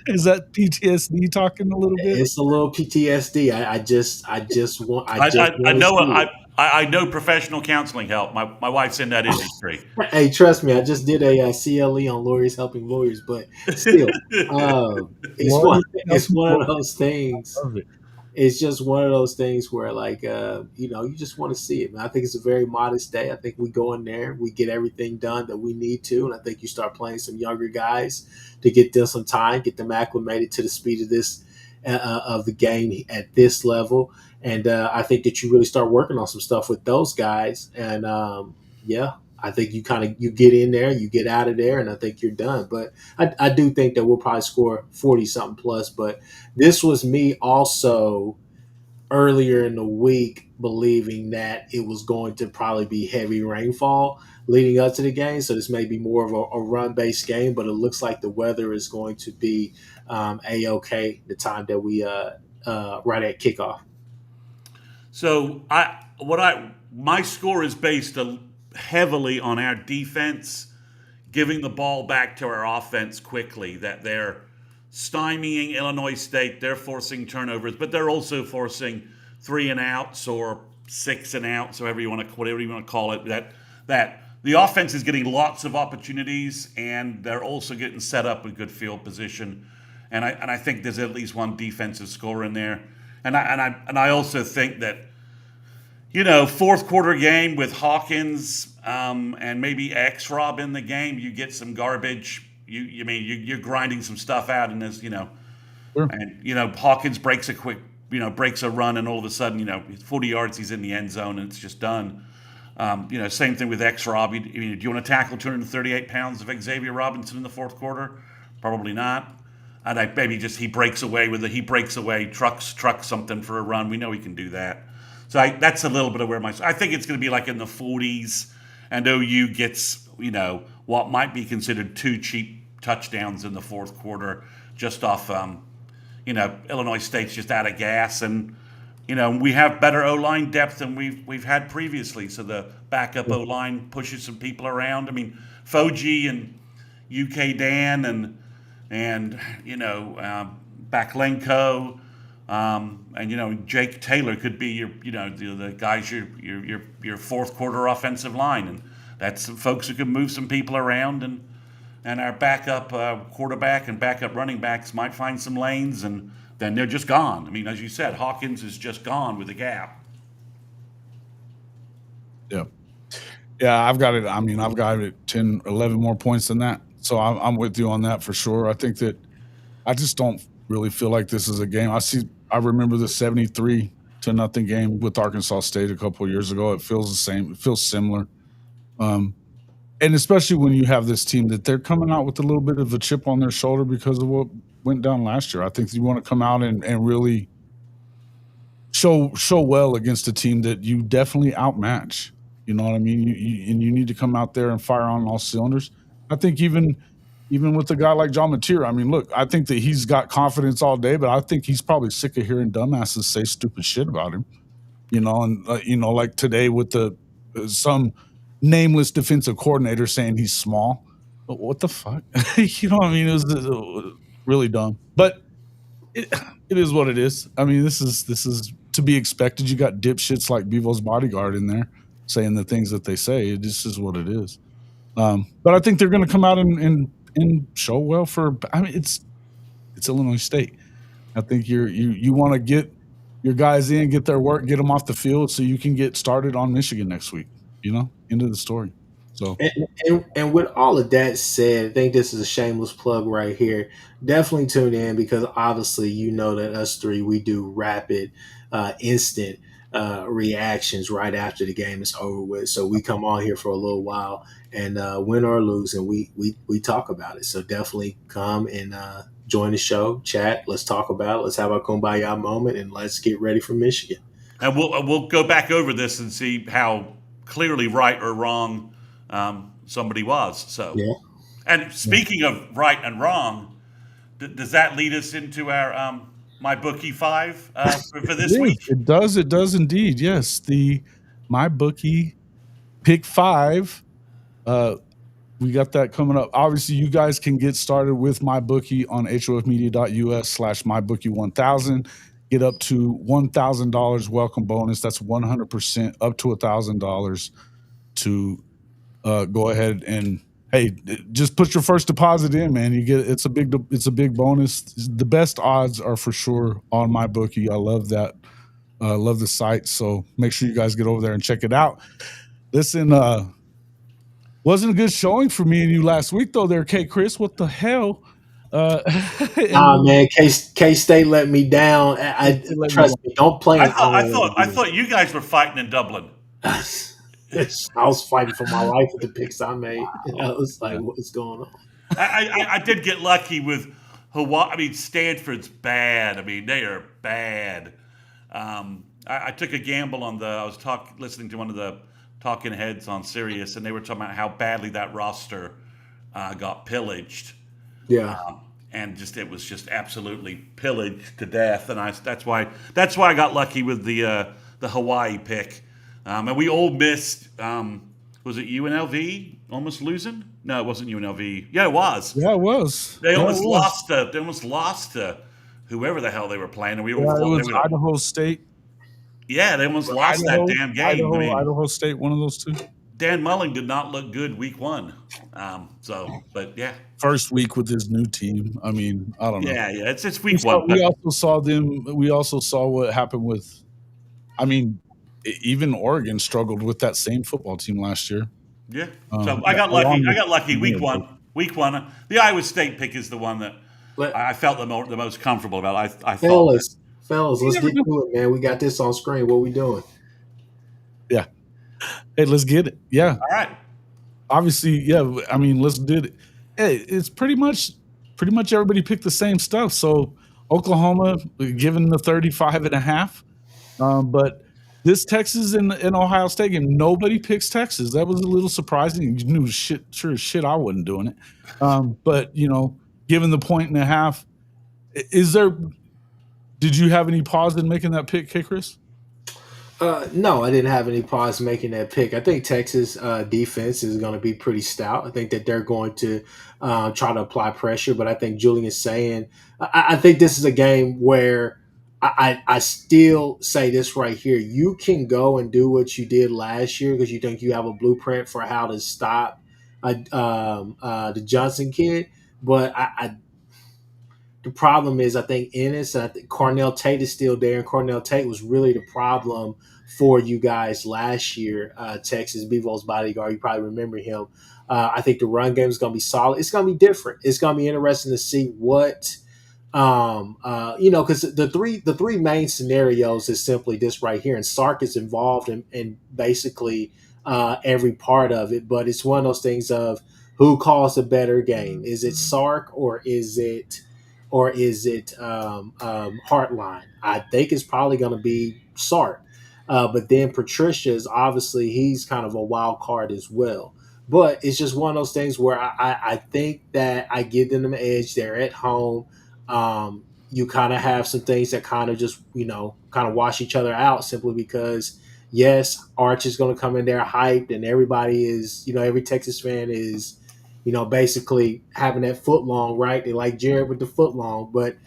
Is that PTSD talking a little bit? It's a little PTSD. I know professional counseling help. My wife's in that industry. Hey, trust me, I just did a CLE on Lawyers Helping Lawyers, but still, it's one of those things. It's just one of those things where, you just want to see it. Man, I think it's a very modest day. I think we go in there, we get everything done that we need to, and I think you start playing some younger guys to get them some time, get them acclimated to the speed of this of the game at this level. And I think that you really start working on some stuff with those guys. And I think you get in there, you get out of there, and I think you're done. But I do think that we'll probably score 40-something plus. But this was me also earlier in the week believing that it was going to probably be heavy rainfall leading up to the game. So this may be more of a run-based game, but it looks like the weather is going to be A-OK the time that we right at kickoff. So my score is based heavily on our defense giving the ball back to our offense quickly. That they're stymieing Illinois State, they're forcing turnovers, but they're also forcing 3 and outs or 6 and outs, whatever you want to call it. That the offense is getting lots of opportunities, and they're also getting set up with good field position. And I think there's at least one defensive score in there. And I also think that, fourth quarter game with Hawkins and maybe X-Rob in the game, you get some garbage. You're grinding some stuff out, and there's Sure. and Hawkins breaks a run, and all of a sudden 40 yards, he's in the end zone, and it's just done. Same thing with X-Rob. Do you want to tackle 238 pounds of Xavier Robinson in the fourth quarter? Probably not. And maybe just he breaks away, trucks something for a run. We know he can do that. So that's a little bit of where I think it's going to be like in the 40s, and OU gets what might be considered 2 cheap touchdowns in the fourth quarter, just off Illinois State's just out of gas, and we have better O-line depth than we've had previously. So the backup O-line pushes some people around. I mean, Foji and UK Dan and Baklenko, and Jake Taylor could be the guys your fourth quarter offensive line, and that's some folks who can move some people around, and our backup quarterback and backup running backs might find some lanes, and then they're just gone. I mean, as you said, Hawkins is just gone with the gap. Yeah, I've got it. I mean, I've got it 10, 11 more points than that. So I'm with you on that for sure. I think that I just don't really feel like this is a game. I remember the 73-0 game with Arkansas State a couple of years ago. It feels the same. It feels similar. And especially when you have this team that they're coming out with a little bit of a chip on their shoulder because of what went down last year. I think you want to come out and really show well against a team that you definitely outmatch. You know what I mean? You need to come out there and fire on all cylinders. I think even with a guy like John Mateer, I mean, look, I think that he's got confidence all day, but I think he's probably sick of hearing dumbasses say stupid shit about him. And like today with some nameless defensive coordinator saying he's small. But what the fuck? It was really dumb. But it is what it is. I mean, this is to be expected. You got dipshits like Bevo's bodyguard in there saying the things that they say. It just is what it is. But I think they're going to come out and show well it's Illinois State. I think you want to get your guys in, get their work, get them off the field so you can get started on Michigan next week. End of the story. So and with all of that said, I think this is a shameless plug right here. Definitely tune in because obviously that us three, we do rapid, instant reactions right after the game is over with. So we come on here for a little while and win or lose, and we talk about it. So definitely come and join the show, chat. Let's talk about it. Let's have our kumbaya moment, and let's get ready for Michigan. And we'll go back over this and see how clearly right or wrong somebody was. So, yeah. And speaking of right and wrong, does that lead us into our MyBookie 5 for this week? It does indeed. Yes, the MyBookie Pick 5. We got that coming up. Obviously, you guys can get started with MyBookie on hofmedia.us/MyBookie1000. Get up to $1,000 welcome bonus. That's 100% up to $1,000 to go ahead and just put your first deposit in, man. It's a big bonus. The best odds are for sure on MyBookie. I love that. Love the site. So make sure you guys get over there and check it out. Listen, wasn't a good showing for me and you last week though. There, Kchris. What the hell? Man, K-State let me down. Trust me, don't play. I thought you guys were fighting in Dublin. I was fighting for my life with the picks I made. I was like, what's going on? I did get lucky with Hawaii. I mean, Stanford's bad. I mean, they are bad. I took a gamble on I was listening to one of the talking heads on Sirius, and they were talking about how badly that roster got pillaged. Yeah. And it was just absolutely pillaged to death. And that's why I got lucky with the Hawaii pick. And we all missed. Was it UNLV almost losing? No, it wasn't UNLV. Yeah, it was. Yeah, it was. They almost lost to whoever the hell they were playing, and we all Yeah, thought it was Idaho State. Yeah, they almost lost that damn game. Idaho State, one of those two. Dan Mullen did not look good week one. But yeah. First week with his new team. I mean, I don't know. Yeah, it's week one. We also saw them. We also saw what happened with. I mean, even Oregon struggled with that same football team last year. Yeah. So I got lucky. I got lucky. Week one. The Iowa State pick is the one that I felt the most comfortable about. I thought. Fellas, let's get to it, man. We got this on screen. What we doing? Yeah. Hey, let's get it. Yeah. All right. Obviously, yeah. I mean, let's do it. Hey, it's pretty much everybody picked the same stuff. So Oklahoma given the 35.5. But this Texas and Ohio State game, nobody picks Texas. That was a little surprising. You knew sure as shit I wasn't doing it. But given the 1.5, did you have any pause in making that pick, Kchris? No, I didn't have any pause making that pick. I think Texas defense is going to be pretty stout. I think that they're going to try to apply pressure, but I think Julian is saying, I think this is a game where I still say this right here. You can go and do what you did last year because you think you have a blueprint for how to stop the Johnson kid, but the problem is, I think Ennis, I think Cornell Tate is still there, and Cornell Tate was really the problem for you guys last year. Texas, Bevo's bodyguard, you probably remember him. I think the run game is going to be solid. It's going to be different. It's going to be interesting to see what, because the three main scenarios is simply this right here, and Sark is involved in basically every part of it. But it's one of those things of who calls a better game. Is it Sark or is it Heartline? I think it's probably going to be Sark. But then Patricia is obviously, he's kind of a wild card as well. But it's just one of those things where I think that I give them an edge. They're at home. You kind of have some things that kind of just, kind of wash each other out simply because, yes, Arch is going to come in there hyped and everybody is, every Texas fan is, basically having that foot long, right? They like Jared with the foot long. But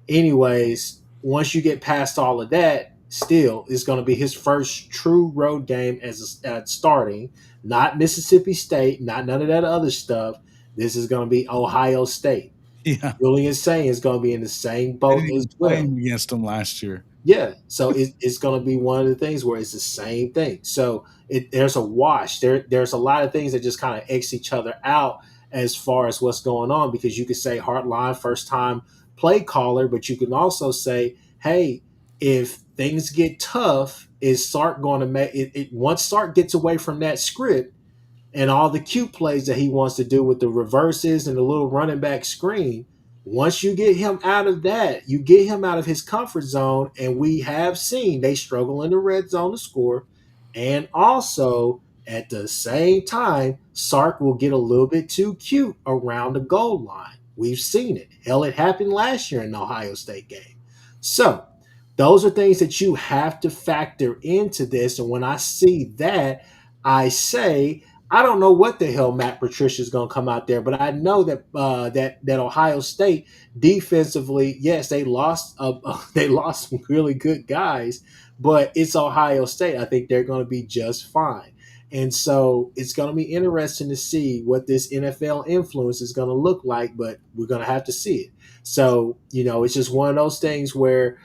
anyways, once you get past all of that, still, it's going to be his first true road game as starting, not Mississippi State, not none of that other stuff. This is going to be Ohio State. Yeah. Julian saying is going to be in the same boat as well. Playing against them last year. Yeah, so it's going to be one of the things where it's the same thing. So there's a wash. There's a lot of things that just kind of X each other out as far as what's going on, because you could say Heartline, first time play caller, but you can also say, hey, if things get tough, is Sark going to make it? Once Sark gets away from that script and all the cute plays that he wants to do with the reverses and the little running back screen, once you get him out of that, you get him out of his comfort zone, and we have seen they struggle in the red zone to score, and also at the same time, Sark will get a little bit too cute around the goal line. We've seen it. Hell, it happened last year in the Ohio State game. So those are things that you have to factor into this. And when I see that, I say, I don't know what the hell Matt Patricia is going to come out there, but I know that that Ohio State defensively, yes, they lost some really good guys, but it's Ohio State. I think they're going to be just fine. And so it's going to be interesting to see what this NFL influence is going to look like, but we're going to have to see it. So, it's just one of those things where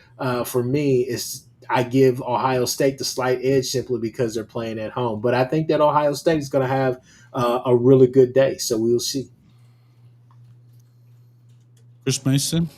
for me, I give Ohio State the slight edge simply because they're playing at home. But I think that Ohio State is going to have a really good day. So we'll see. Chris Mason?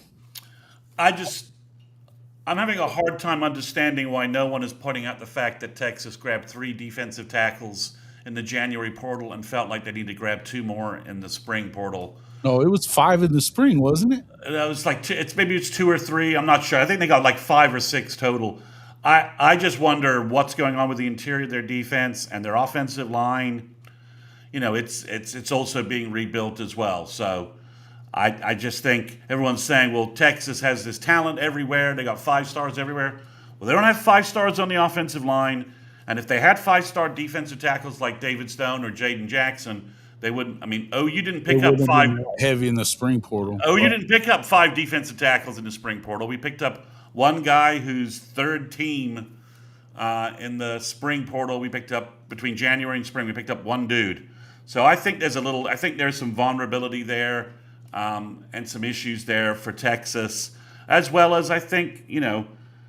I'm having a hard time understanding why no one is pointing out the fact that Texas grabbed 3 defensive tackles in the January portal and felt like they need to grab 2 more in the spring portal. No, it was 5 in the spring, wasn't it? It was like maybe it's 2 or 3. I'm not sure. I think they got like 5 or 6 total. I just wonder what's going on with the interior of their defense and their offensive line. It's also being rebuilt as well. So I just think everyone's saying, well, Texas has this talent everywhere. They got 5 stars everywhere. Well, they don't have 5 stars on the offensive line. And if they had 5-star defensive tackles like David Stone or Jaden Jackson, they wouldn't. I mean, OU didn't They pick up wouldn't have five. been that heavy in the spring portal. OU didn't pick up 5 defensive tackles in the spring portal. We picked up one guy who's third team in the spring portal. We picked up between January and spring. We picked up one dude. So I think there's some vulnerability there and some issues there for Texas, as well as I think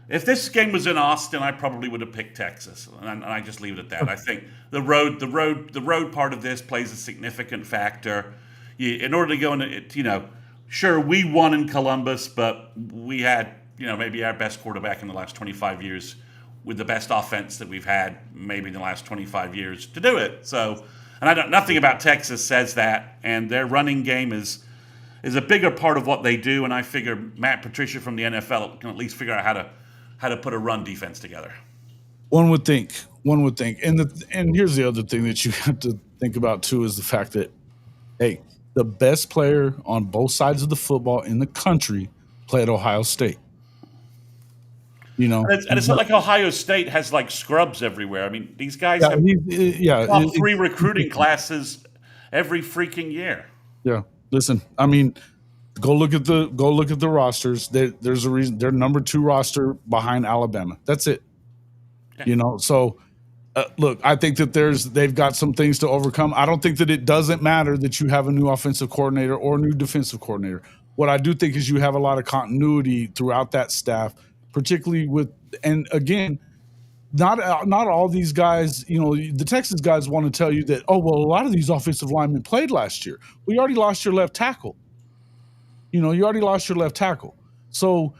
if this game was in Austin, I probably would have picked Texas, and I just leave it at that. I think the road part of this plays a significant factor. In order to go into sure we won in Columbus, but we had maybe our best quarterback in the last 25 years with the best offense that we've had maybe in the last 25 years to do it. So, and nothing about Texas says that, and their running game is a bigger part of what they do. And I figure Matt Patricia from the NFL can at least figure out how to put a run defense together. One would think, and here's the other thing that you have to think about too is the fact that, hey, the best player on both sides of the football in the country played Ohio State. And it's not like Ohio State has like scrubs everywhere. I mean, these guys have top 3 recruiting classes every freaking year. Yeah, listen, I mean, go look at the rosters. There's a reason they're number 2 roster behind Alabama. That's it. Okay. So look, I think that they've got some things to overcome. I don't think that it doesn't matter that you have a new offensive coordinator or a new defensive coordinator. What I do think is you have a lot of continuity throughout that staff, particularly and again, not all these guys, the Texas guys want to tell you that, oh, well, a lot of these offensive linemen played last year. Well, you already lost your left tackle. You already lost your left tackle. So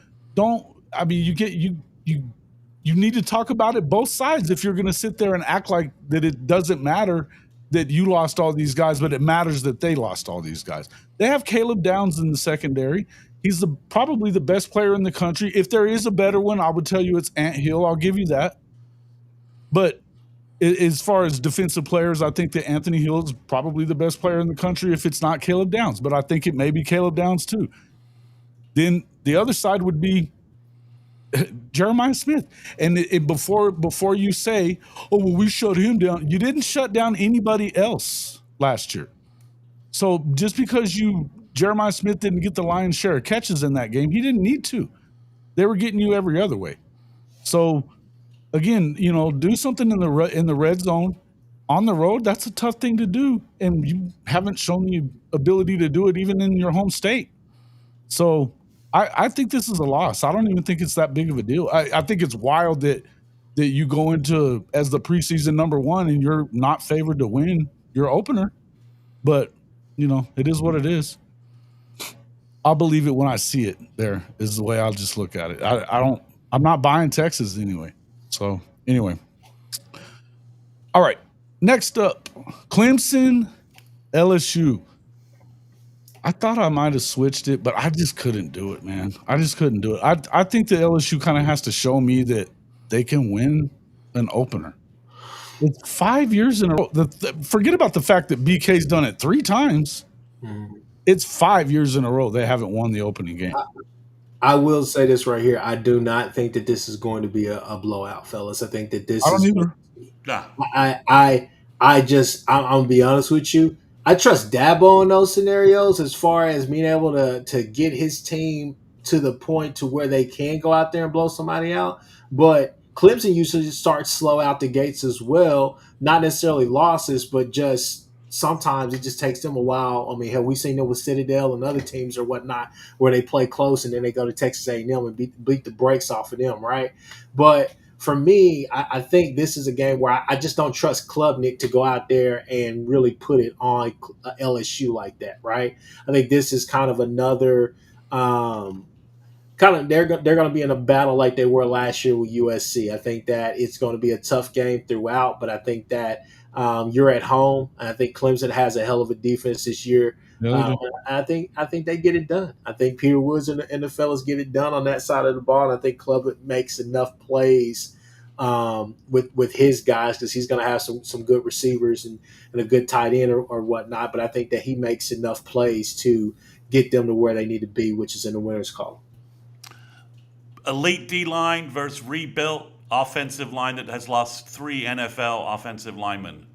you need to talk about it both sides if you're going to sit there and act like that it doesn't matter that you lost all these guys, but it matters that they lost all these guys. They have Caleb Downs in the secondary. He's probably the best player in the country. If there is a better one, I would tell you it's Ant Hill. I'll give you that. But as far as defensive players, I think that Anthony Hill is probably the best player in the country if it's not Caleb Downs. But I think it may be Caleb Downs too. Then the other side would be Jeremiah Smith. And before you say, oh, well, we shut him down, you didn't shut down anybody else last year. So just because Jeremiah Smith didn't get the lion's share of catches in that game, he didn't need to. They were getting you every other way. So again, do something in the red zone on the road. That's a tough thing to do, and you haven't shown the ability to do it even in your home state. So I think this is a loss. I don't even think it's that big of a deal. I think it's wild that you go into as the preseason number 1 and you're not favored to win your opener. But it is what it is. I'll believe it when I see it. There is the way I'll just look at it. I'm not buying Texas anyway. So anyway. All right. Next up, Clemson, LSU. I thought I might have switched it, but I just couldn't do it, man. I just couldn't do it. I think the LSU kind of has to show me that they can win an opener. It's 5 years in a row. Forget about the fact that BK's done it 3 times. Mm-hmm. It's 5 years in a row they haven't won the opening game. I will say this right here. I do not think that this is going to be a blowout, fellas. I think that this I don't either. I'm gonna be honest with you. I trust Dabo in those scenarios as far as being able to get his team to the point to where they can go out there and blow somebody out. But Clemson usually starts slow out the gates as well. Not necessarily losses, but just sometimes it just takes them a while. I mean, have we seen them with Citadel and other teams or whatnot where they play close and then they go to Texas A&M and beat the brakes off of them, right? But for me, I think this is a game where I just don't trust Klubnik to go out there and really put it on LSU like that, right? I think this is kind of another they're going to be in a battle like they were last year with USC. I think that it's going to be a tough game throughout, but I think that you're at home. And I think Clemson has a hell of a defense this year. Yeah, they do. I think they get it done. I think Peter Woods and the fellas get it done on that side of the ball. And I think Clubbert makes enough plays with his guys because he's going to have some good receivers and a good tight end or whatnot. But I think that he makes enough plays to get them to where they need to be, which is in the winner's column. Elite D line versus rebuilt offensive line that has lost 3 NFL offensive linemen.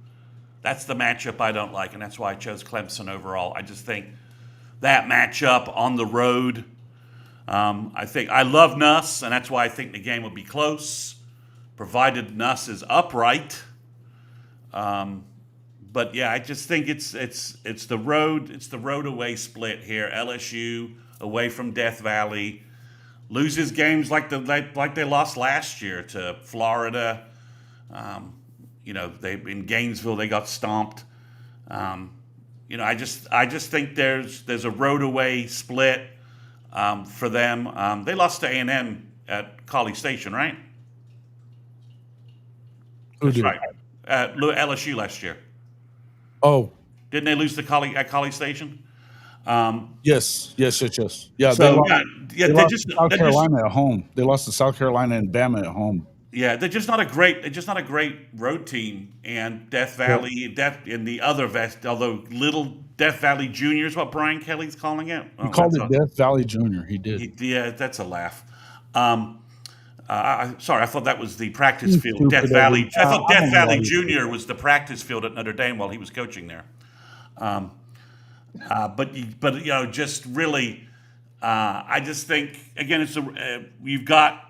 That's the matchup I don't like, and that's why I chose Clemson overall. I just think that matchup on the road, I love Nuss, and that's why I think the game will be close, provided Nuss is upright. But yeah, I just think it's the road away split here. LSU away from Death Valley loses games like they lost last year to Florida. They in Gainesville they got stomped. I just think there's a road away split for them. They lost to A&M at College Station, right? That's right. LSU last year. Oh, didn't they lose at College Station? Yes. Yeah, So they lost to South Carolina at home. They lost to South Carolina and Bama at home. Yeah, they're just not a great road team. And Death Valley, in the other vest, although little Death Valley Junior is what Brian Kelly's calling it. He called it Death Valley Junior. He did. Yeah, that's a laugh. Sorry, I thought that was the practice field. Death Valley. I thought Death Valley Junior was the practice field at Notre Dame while he was coaching there. But just really, I just think again, you've got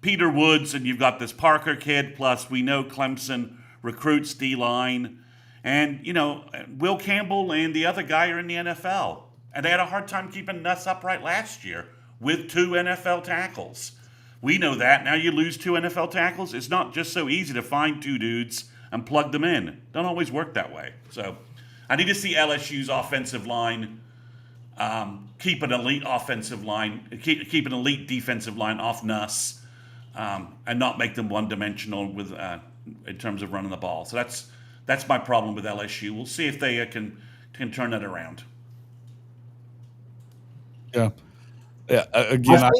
Peter Woods and you've got this Parker kid. Plus, we know Clemson recruits D-line, and Will Campbell and the other guy are in the NFL, and they had a hard time keeping Nuss upright last year with 2 NFL tackles. We know that. Now you lose 2 NFL tackles. It's not just so easy to find 2 dudes and plug them in. Don't always work that way. So I need to see LSU's offensive line keep an elite offensive line, keep an elite defensive line off Nuss, and not make them one-dimensional with in terms of running the ball. So that's my problem with LSU. We'll see if they can turn that around. Yeah. Again,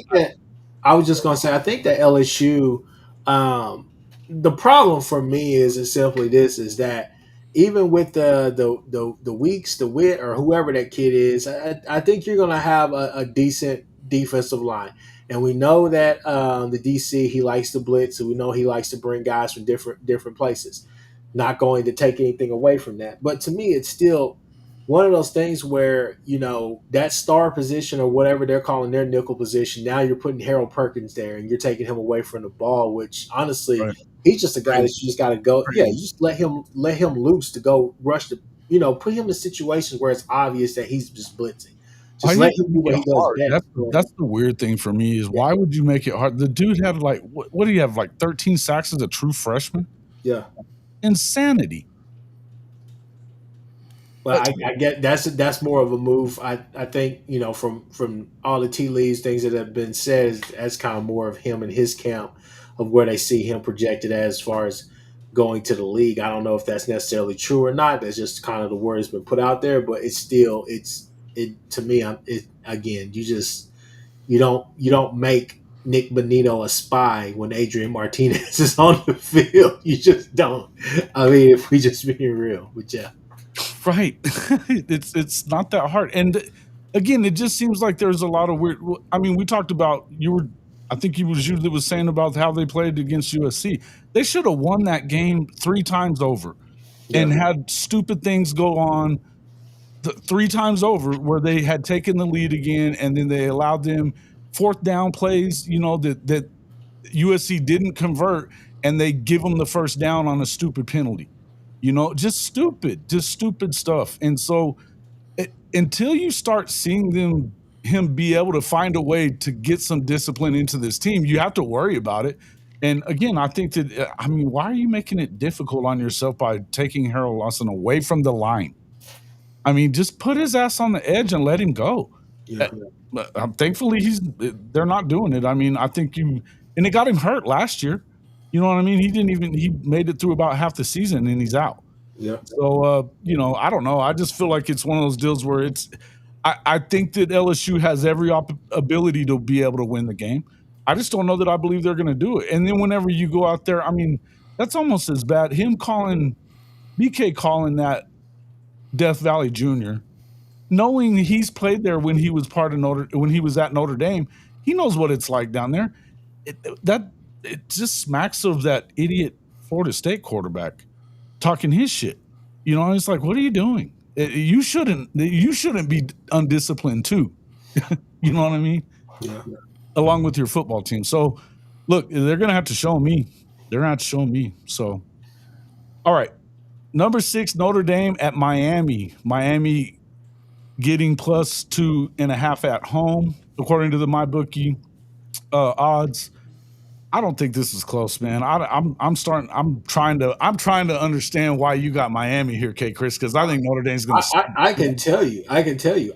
I was just going to say, I think that LSU, the problem for me is simply this: is that even with the Weeks, the Wit, or whoever that kid is, I think you're going to have a decent defensive line. And we know that the DC, he likes to blitz, and we know he likes to bring guys from different places. Not going to take anything away from that. But to me, it's still one of those things where, that star position or whatever they're calling their nickel position, now you're putting Harold Perkins there and you're taking him away from the ball, which honestly, right. He's just a guy that you just got to go. Right. Yeah, you just let him loose to go rush put him in situations where it's obvious that he's just blitzing. Just let him do what he does best. That's the weird thing for me is why would you make it hard? The dude had what do you have, 13 sacks as a true freshman? Yeah. Insanity. Well, I get that's more of a move. I think from all the tea leaves, things that have been said, that's kind of more of him and his camp of where they see him projected as far as going to the league. I don't know if that's necessarily true or not. That's just kind of the word that's been put out there. But it's still to me. You don't make Nick Bonito a spy when Adrian Martinez is on the field. You just don't. I mean, if we just being real, but yeah. Right. It's not that hard. And again, it just seems like there's a lot of weird. I mean, we talked about I think you was saying about how they played against USC. They should have won that game 3 times over and had stupid things go on 3 times over where they had taken the lead again. And then they allowed them 4th down plays, that USC didn't convert, and they give them the 1st down on a stupid penalty. Just stupid stuff. And so until you start seeing him be able to find a way to get some discipline into this team, you have to worry about it. And again, I think that, why are you making it difficult on yourself by taking Harold Lawson away from the line? Just put his ass on the edge and let him go. Yeah. Thankfully, they're not doing it. I think and it got him hurt last year. You know what I mean? He made it through about half the season and he's out. Yeah. So, I don't know. I just feel like it's one of those deals where I think that LSU has every ability to be able to win the game. I just don't know that I believe they're going to do it. And then whenever you go out there, I mean, that's almost as bad. BK calling that Death Valley Jr., knowing he's played there when he was when he was at Notre Dame, he knows what it's like down there. It just smacks of that idiot Florida State quarterback talking his shit. It's like, what are you doing? You shouldn't be undisciplined too. You know what I mean? Yeah. Along with your football team. So, look, they're going to have to show me. They're going to have to show me. So, all right. Number 6, Notre Dame at Miami. Miami getting +2.5 at home, according to the MyBookie odds. I don't think this is close, man. I'm trying to understand why you got Miami here, Kchris, because I think Notre Dame's going to. I can tell you.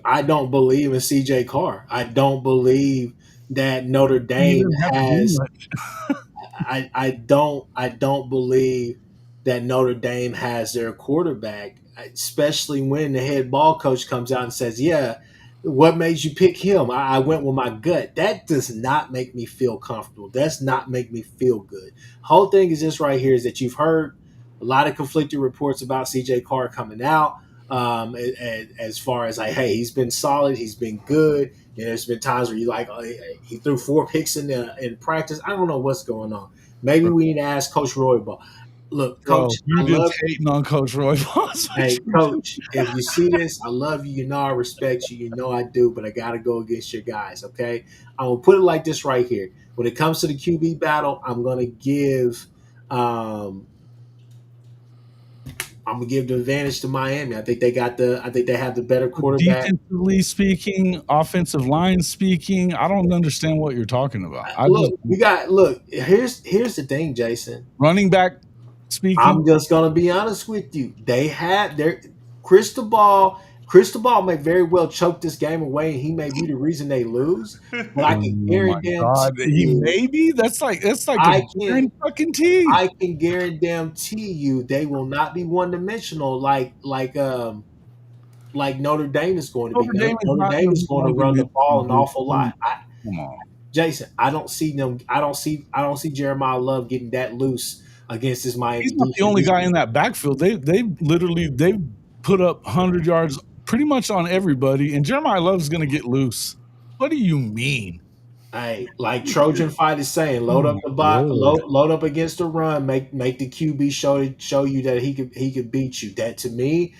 I don't believe in CJ Carr. I don't believe that Notre Dame has. I don't believe that Notre Dame has their quarterback, especially when the head ball coach comes out and says, "Yeah, what made you pick him? I went with my gut." That does not make me feel comfortable. Does not make me feel good. Whole thing is this right here is that you've heard a lot of conflicting reports about CJ Carr coming out. As far as like, hey, he's been solid, he's been good. There's been times where you like, oh, he threw 4 picks in practice. I don't know what's going on. Maybe we need to ask Coach Roybal. Look, Coach, you just hating on Coach Roybal. Hey, Coach, if you see this, I love you. You know I respect you. You know I do, but I got to go against your guys, okay? I'm going to put it like this right here. When it comes to the QB battle, I'm going to give the advantage to Miami. I think they have the better quarterback. Defensively speaking, offensive line speaking, I don't understand what you're talking about. Here's the thing, Jason. Running back speaking. I'm just gonna be honest with you. They had their Cristobal may very well choke this game away, and he may be the reason they lose. But I can guarantee that's like I can guarantee you they will not be one dimensional like Notre Dame is going to be. Notre Dame is going to run the ball an awful lot. Come on, Jason. I don't see Jeremiah Love getting that loose against this Miami. He's not the only guy in that backfield. They put up 100 yards pretty much on everybody, and Jeremiah Love is going to get loose. What do you mean? Hey, like Trojan Fight is saying, load up the box, load up against the run, make the QB show you that he could beat you. That to me,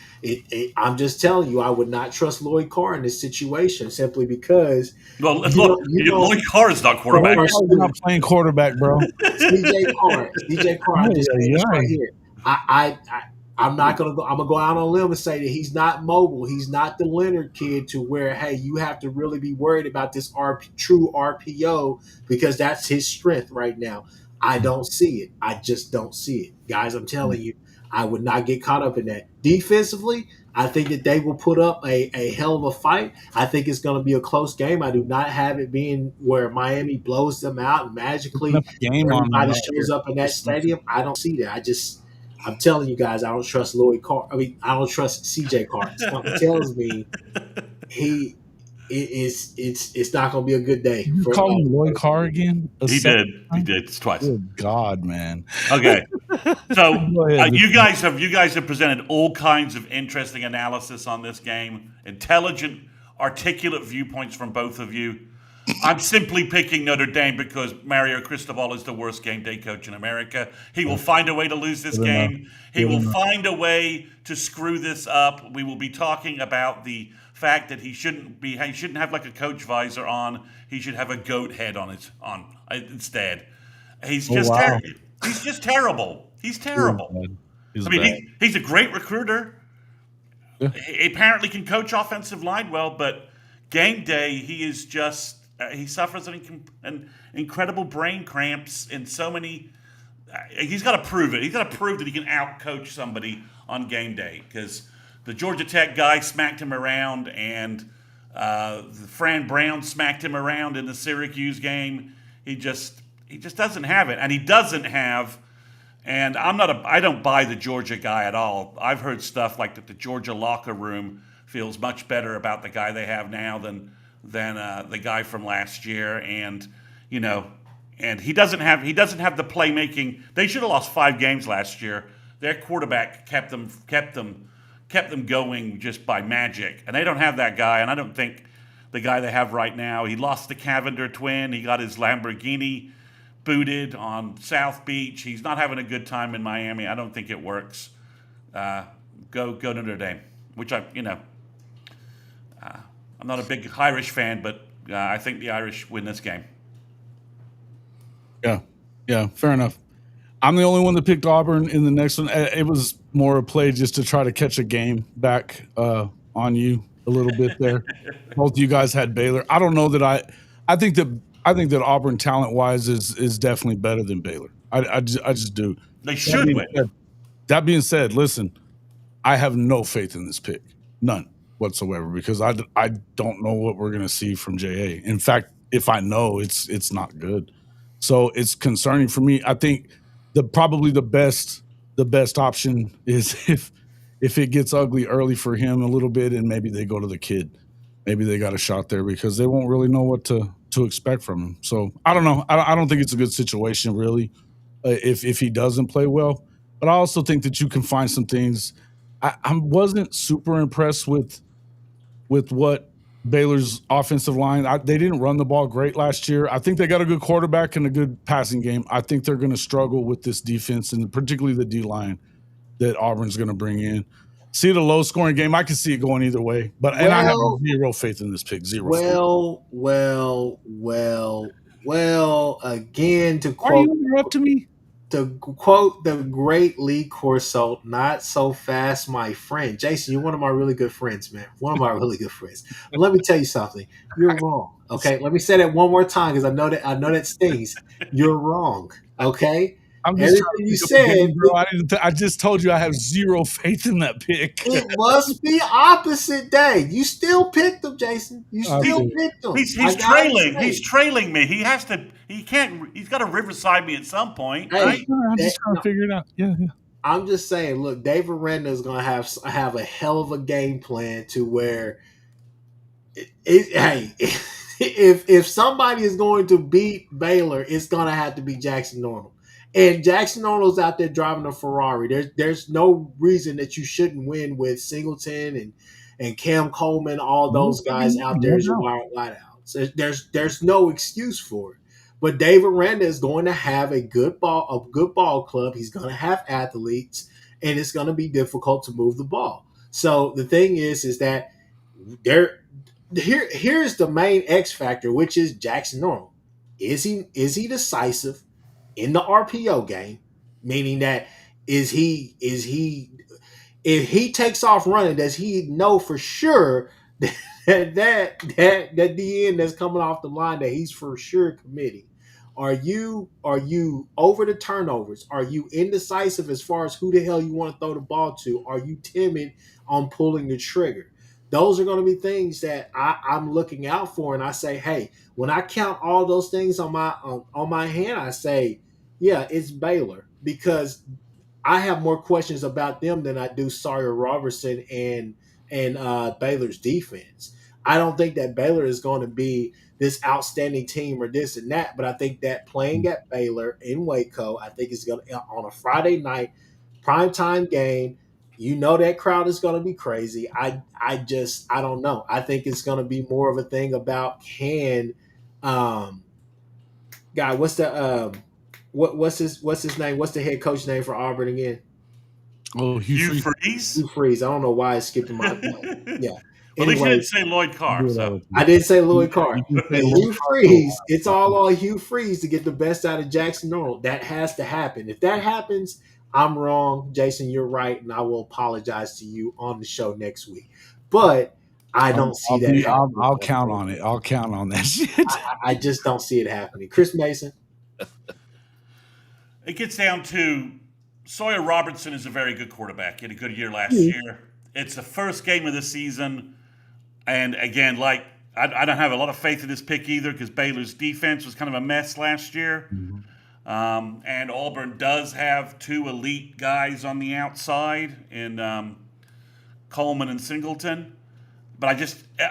I'm just telling you, I would not trust Lloyd Carr in this situation simply because. Well, Lloyd Carr is not quarterback. He's not playing quarterback, bro. CJ Carr. I'm just saying this right here. I'm not gonna go. I'm gonna go out on a limb and say that he's not mobile. He's not the Leonard kid to where, hey, you have to really be worried about this true RPO because that's his strength right now. I don't see it. I just don't see it, guys. I'm telling you, I would not get caught up in that. Defensively, I think that they will put up a hell of a fight. I think it's going to be a close game. I do not have it being where Miami blows them out and magically everybody shows up in that stadium. I don't see that. I'm telling you guys, I don't trust Lloyd Carr. I mean, I don't trust CJ Carr. Something tells me it's not going to be a good day. You call him Lloyd Carr again? He did. It's twice. Good God, man. Okay. So you guys have presented all kinds of interesting analysis on this game, intelligent, articulate viewpoints from both of you. I'm simply picking Notre Dame because Mario Cristobal is the worst game day coach in America. He will find a way to lose this game. He will find a way to screw this up. We will be talking about the fact that he shouldn't have like a coach visor on. He should have a goat head on instead. He's just he's just terrible. He's terrible. He's a great recruiter. Yeah. He apparently can coach offensive line well, but game day he is just. He suffers an incredible brain cramps in so many. He's got to prove it. He's got to prove that he can outcoach somebody on game day because the Georgia Tech guy smacked him around, and Fran Brown smacked him around in the Syracuse game. He just doesn't have it, and he doesn't have And I don't buy the Georgia guy at all. I've heard stuff like that the Georgia locker room feels much better about the guy they have now than the guy from last year. And you know, and he doesn't have the playmaking. They should have lost 5 games last year. Their quarterback kept them going just by magic, and they don't have that guy. And I don't think the guy they have right now. He lost the Cavender twin. He got his Lamborghini booted on South Beach. He's not having a good time in Miami. I don't think it works. Go Notre Dame, which I'm not a big Irish fan, but I think the Irish win this game. Yeah, fair enough. I'm the only one that picked Auburn in the next one. It was more a play just to try to catch a game back on you a little bit there. Both of you guys had Baylor. I don't know that I think that Auburn talent wise is definitely better than Baylor. I just do. They should win. That being said, listen, I have no faith in this pick, none whatsoever, because I don't know what we're gonna see from JA. In fact, if I know, it's not good. So it's concerning for me. I think probably the best option is if it gets ugly early for him a little bit, and maybe they go to the kid. Maybe they got a shot there because they won't really know what to expect from him. So I don't know. I don't think it's a good situation really if he doesn't play well. But I also think that you can find some things. I wasn't super impressed with what Baylor's offensive line. They didn't run the ball great last year. I think they got a good quarterback and a good passing game. I think they're going to struggle with this defense, and particularly the D-line that Auburn's going to bring in. See the low-scoring game. I can see it going either way, but and I have zero faith in this pick. Zero. Again, to quote, are you interrupt to me? To quote the great Lee Corso, not so fast, my friend. Jason, you're one of my really good friends, man. One of my really good friends. But let me tell you something. You're wrong. Okay, let me say that one more time because I know that stings. You're wrong. Okay. I'm just everything you said. I just told you I have zero faith in that pick. It must be opposite day. You still picked him, Jason. You still picked him. He's trailing. He's trailing me. He has to. He can't. He's got to riverside me at some point. Hey, right? I'm just trying to figure it out. Yeah. I'm just saying. Look, Dave Aranda is going to have a hell of a game plan to where. If somebody is going to beat Baylor, it's going to have to be Jackson Normal. And Jackson Arnold's out there driving a Ferrari. There's no reason that you shouldn't win with Singleton and Cam Coleman, all those guys out there as your wide out. So there's no excuse for it. But Dave Aranda is going to have a good ball club. He's going to have athletes, and it's going to be difficult to move the ball. So the thing is that here's the main X factor, which is Jackson Normal. Is he decisive in the RPO game, meaning that if he takes off running, does he know for sure that the end that's coming off the line that he's for sure committing? Are you over the turnovers? Are you indecisive as far as who the hell you want to throw the ball to? Are you timid on pulling the trigger? Those are going to be things that I'm looking out for, and I say, hey, when I count all those things on my hand, I say, yeah, it's Baylor, because I have more questions about them than I do Sawyer Robertson and Baylor's defense. I don't think that Baylor is going to be this outstanding team or this and that, but I think that playing at Baylor in Waco, I think is going to on a Friday night primetime game. You know that crowd is going to be crazy. I don't know. I think it's going to be more of a thing about what's his name? What's the head coach name for Auburn again? Oh, Hugh Freeze. Hugh Freeze. I don't know why it skipped in my mind. Yeah. Well, at least you didn't say Lloyd Carr. So. I didn't say Lloyd Carr. Hugh Freeze. It's all on Hugh Freeze to get the best out of Jackson Arnold. That has to happen. If that happens, I'm wrong. Jason, you're right, and I will apologize to you on the show next week. But I don't see that. I'll count on it. I'll count on that shit. I just don't see it happening. Chris Mason. It gets down to Sawyer Robertson is a very good quarterback. He had a good year last year. It's the first game of the season. And again, I don't have a lot of faith in this pick either because Baylor's defense was kind of a mess last year. Mm-hmm. And Auburn does have two elite guys on the outside in Coleman and Singleton. But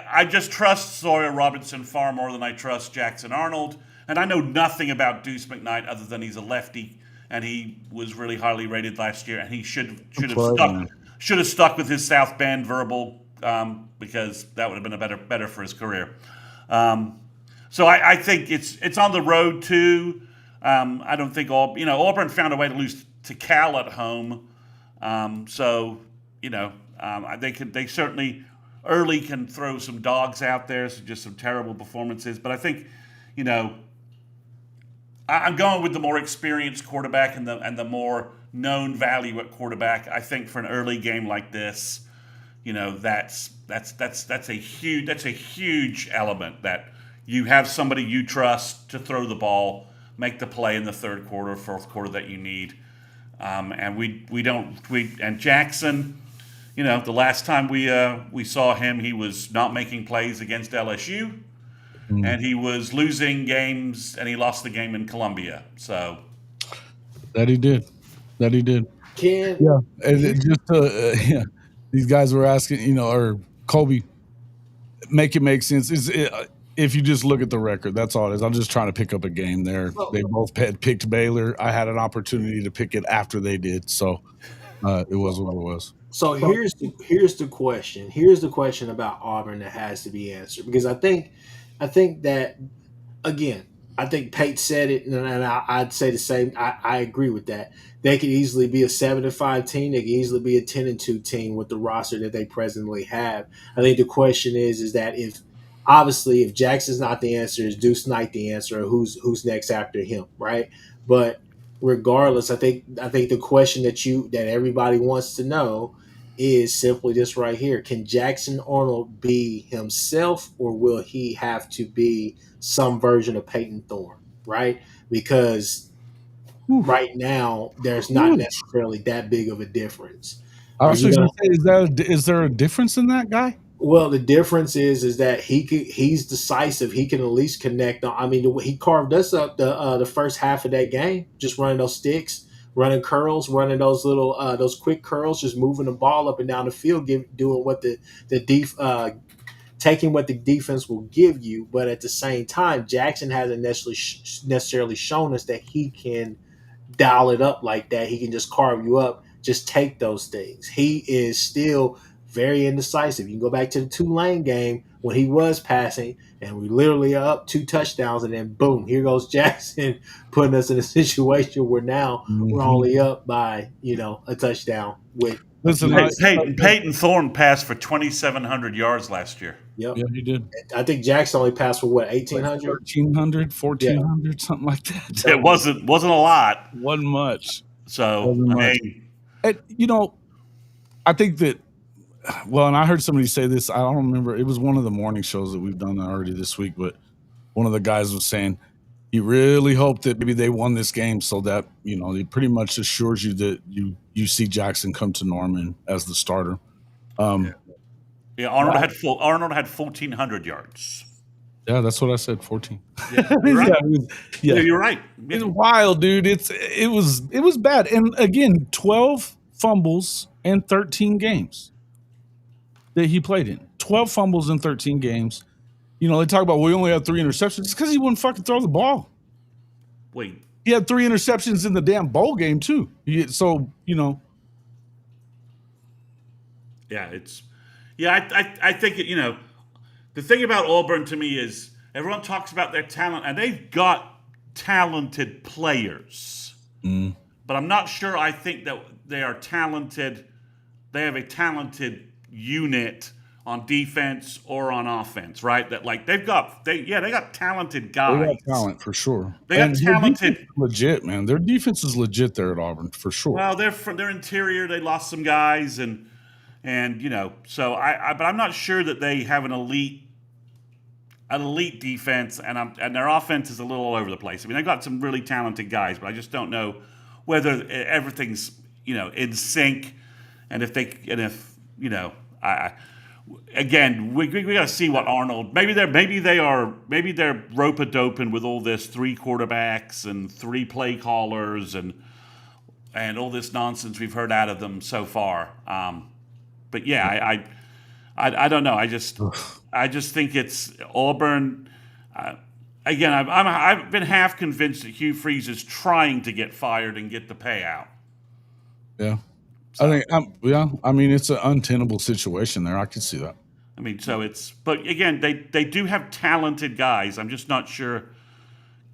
I just trust Sawyer Robinson far more than I trust Jackson Arnold. And I know nothing about Deuce McKnight other than he's a lefty, and he was really highly rated last year, and he should have stuck with his South Bend verbal because that would have been better for his career. So I think it's on the road too. I don't think Auburn found a way to lose to Cal at home, so they certainly early can throw some dogs out there, so just some terrible performances. But I think I'm going with the more experienced quarterback and the more known value at quarterback. I think for an early game like this, that's a huge element that you have somebody you trust to throw the ball, make the play in the third quarter, fourth quarter that you need. And Jackson, the last time we saw him, he was not making plays against LSU. And he was losing games, and he lost the game in Columbia. So that he did. These guys were asking, or Kobe, make it make sense. If you just look at the record, that's all it is. I'm just trying to pick up a game there. They both had picked Baylor. I had an opportunity to pick it after they did, so it was what it was. So here's the question. Here's the question about Auburn that has to be answered, because I think that, again, I think Pate said it, and I'd say the same. I agree with that. They could easily be a 7-5 team. They could easily be a 10-2 team with the roster that they presently have. I think the question is that if Jackson's not the answer, is Deuce Knight the answer, or who's next after him, right? But regardless, I think the question that everybody wants to know is simply this right here. Can Jackson Arnold be himself, or will he have to be some version of Peyton Thorne, right? Because right now there's not necessarily that big of a difference. I was going to say, is there a difference in that guy? Well, the difference is that he's decisive. He can at least connect. He carved us up the first half of that game, just running those sticks, running curls, running those little those quick curls, just moving the ball up and down the field, doing what taking what the defense will give you. But at the same time, Jackson hasn't necessarily shown us that he can dial it up like that. He can just carve you up, just take those things. He is still very indecisive. You can go back to the Tulane game when he was passing, and we literally are up 2 touchdowns, and then boom, here goes Jackson, putting us in a situation where now we're only up by a touchdown. Peyton Thorne passed for 2,700 yards last year. Yep. Yeah, he did. I think Jackson only passed for 1,800, 1,300, 1,400, something like that. It wasn't a lot. Wasn't much. So I think that. Well, and I heard somebody say this. I don't remember. It was one of the morning shows that we've done already this week, but one of the guys was saying he really hoped that maybe they won this game so that it pretty much assures you that you see Jackson come to Norman as the starter. Arnold had 1,400 yards. Yeah, that's what I said. 14. Yeah, you're right. You're right. It's wild, dude. It was bad, and again, 12 fumbles and 13 games that he played in. 12 fumbles in 13 games. They talk about we only had 3 interceptions. It's because he wouldn't fucking throw the ball. Wait. He had 3 interceptions in the damn bowl game too. Yeah, I think the thing about Auburn to me is everyone talks about their talent, and they've got talented players. But I'm not sure I think that they are talented. They have a talented unit on defense or on offense, right? That they got talented guys. They got talent for sure. They got talented, legit, man. Their defense is legit there at Auburn for sure. Well, they're from their interior. They lost some guys, and so but I'm not sure that they have an elite defense, and their offense is a little all over the place. They've got some really talented guys, but I just don't know whether everything's in sync, and if again, we got to see what Arnold. Maybe they're rope a doping with all this 3 quarterbacks and 3 play callers and all this nonsense we've heard out of them so far. But yeah, I don't know. I just think it's Auburn. Again, I've been half convinced that Hugh Freeze is trying to get fired and get the payout. Yeah. So, I think, I mean, it's an untenable situation there. I can see that. I mean, but again, they do have talented guys. I'm just not sure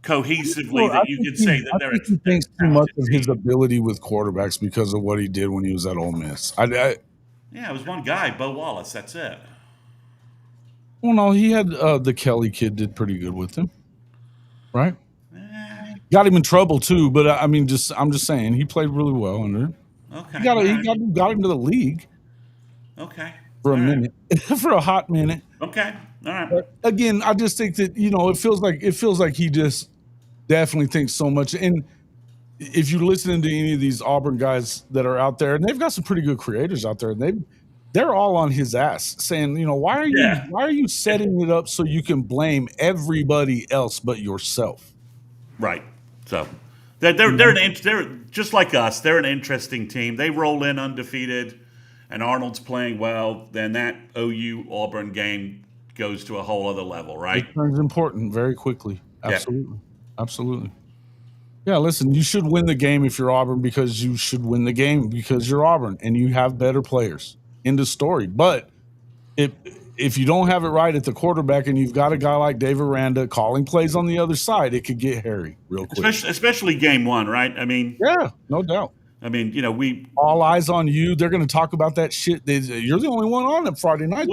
cohesively that you can say that they're. I think he thinks too much of his ability with quarterbacks because of what he did when he was at Ole Miss. Yeah, it was one guy, Bo Wallace. That's it. Well, no, he had the Kelly kid did pretty good with him, right? Got him in trouble too, but I mean, I'm just saying he played really well under him. Okay, he got him to the league. Okay, for a minute, for a hot minute. Okay, all right. But again, I just think that it feels like he just definitely thinks so much. And if you're listening to any of these Auburn guys that are out there, and they've got some pretty good creators out there, and they're all on his ass saying, why are you setting it up so you can blame everybody else but yourself? Right. So they're just like us. They're an interesting team. They roll in undefeated, and Arnold's playing well. Then that OU Auburn game goes to a whole other level, right? It turns important very quickly. Absolutely. Yeah. Absolutely. Yeah, listen, you should win the game if you're Auburn because you should win the game because you're Auburn and you have better players. End of story. But if you don't have it right at the quarterback and you've got a guy like Dave Aranda calling plays on the other side, it could get hairy real quick. Especially game one, right? I mean, yeah, no doubt. I mean, we all eyes on you. They're going to talk about that shit. You're the only one on it Friday night.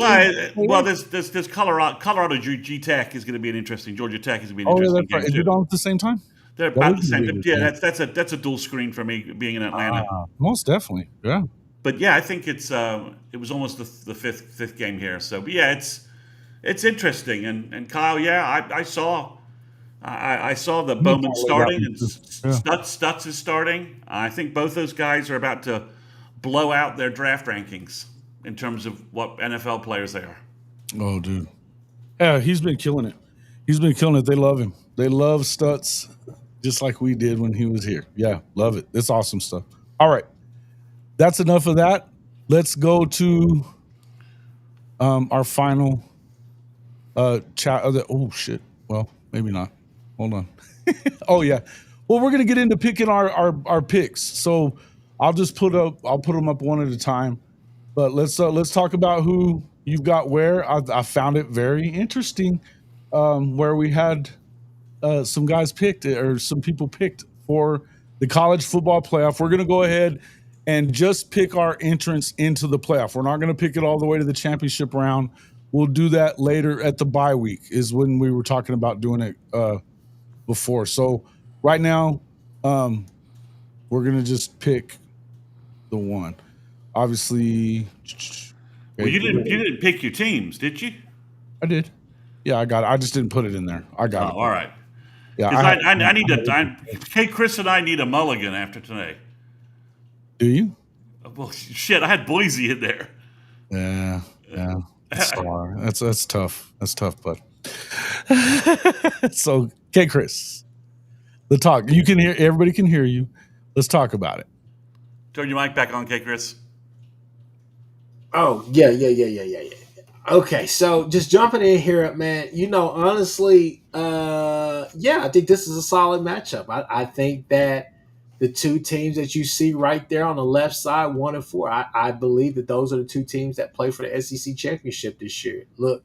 Well, there's Colorado G Tech is going to be an interesting. Georgia Tech is going to be an interesting game too. Is it on at the same time? They're about the same. Yeah, that's a dual screen for me being in Atlanta. Most definitely, yeah. But yeah, I think it was almost the fifth game here. So, but yeah, it's interesting. And Kyle, yeah, I saw the Bowman starting and Stutz is starting. I think both those guys are about to blow out their draft rankings in terms of what NFL players they are. Oh, dude, yeah, he's been killing it. They love him. They love Stutz just like we did when he was here. Yeah, love it. It's awesome stuff. All right. That's enough of that. Let's go to our final chat. Oh, shit. Well, maybe not. Hold on. Oh, yeah. Well, we're going to get into picking our picks. So I'll put them up one at a time. But let's talk about who you've got where. I found it very interesting where we had some guys picked or some people picked for the college football playoff. We're going to go ahead and just pick our entrance into the playoff. We're not going to pick it all the way to the championship round. We'll do that later at the bye week is when we were talking about doing it before. So right now, we're going to just pick the one. Obviously. Well, you didn't pick your teams, did you? I did. Yeah, I got it. I just didn't put it in there. I got it. All right. Yeah, I need Kchris and I need a mulligan after tonight. Do you? Well, shit, I had Boise in there. Yeah. Sorry. That's tough. That's tough, bud. So, Kchris, the talk. You can hear. Everybody can hear you. Let's talk about it. Turn your mic back on, Kchris. Oh yeah. Okay, so just jumping in here, man. Honestly, I think this is a solid matchup. I think that the two teams that you see right there on the left side, 1 and 4, I believe that those are the two teams that play for the SEC championship this year. Look,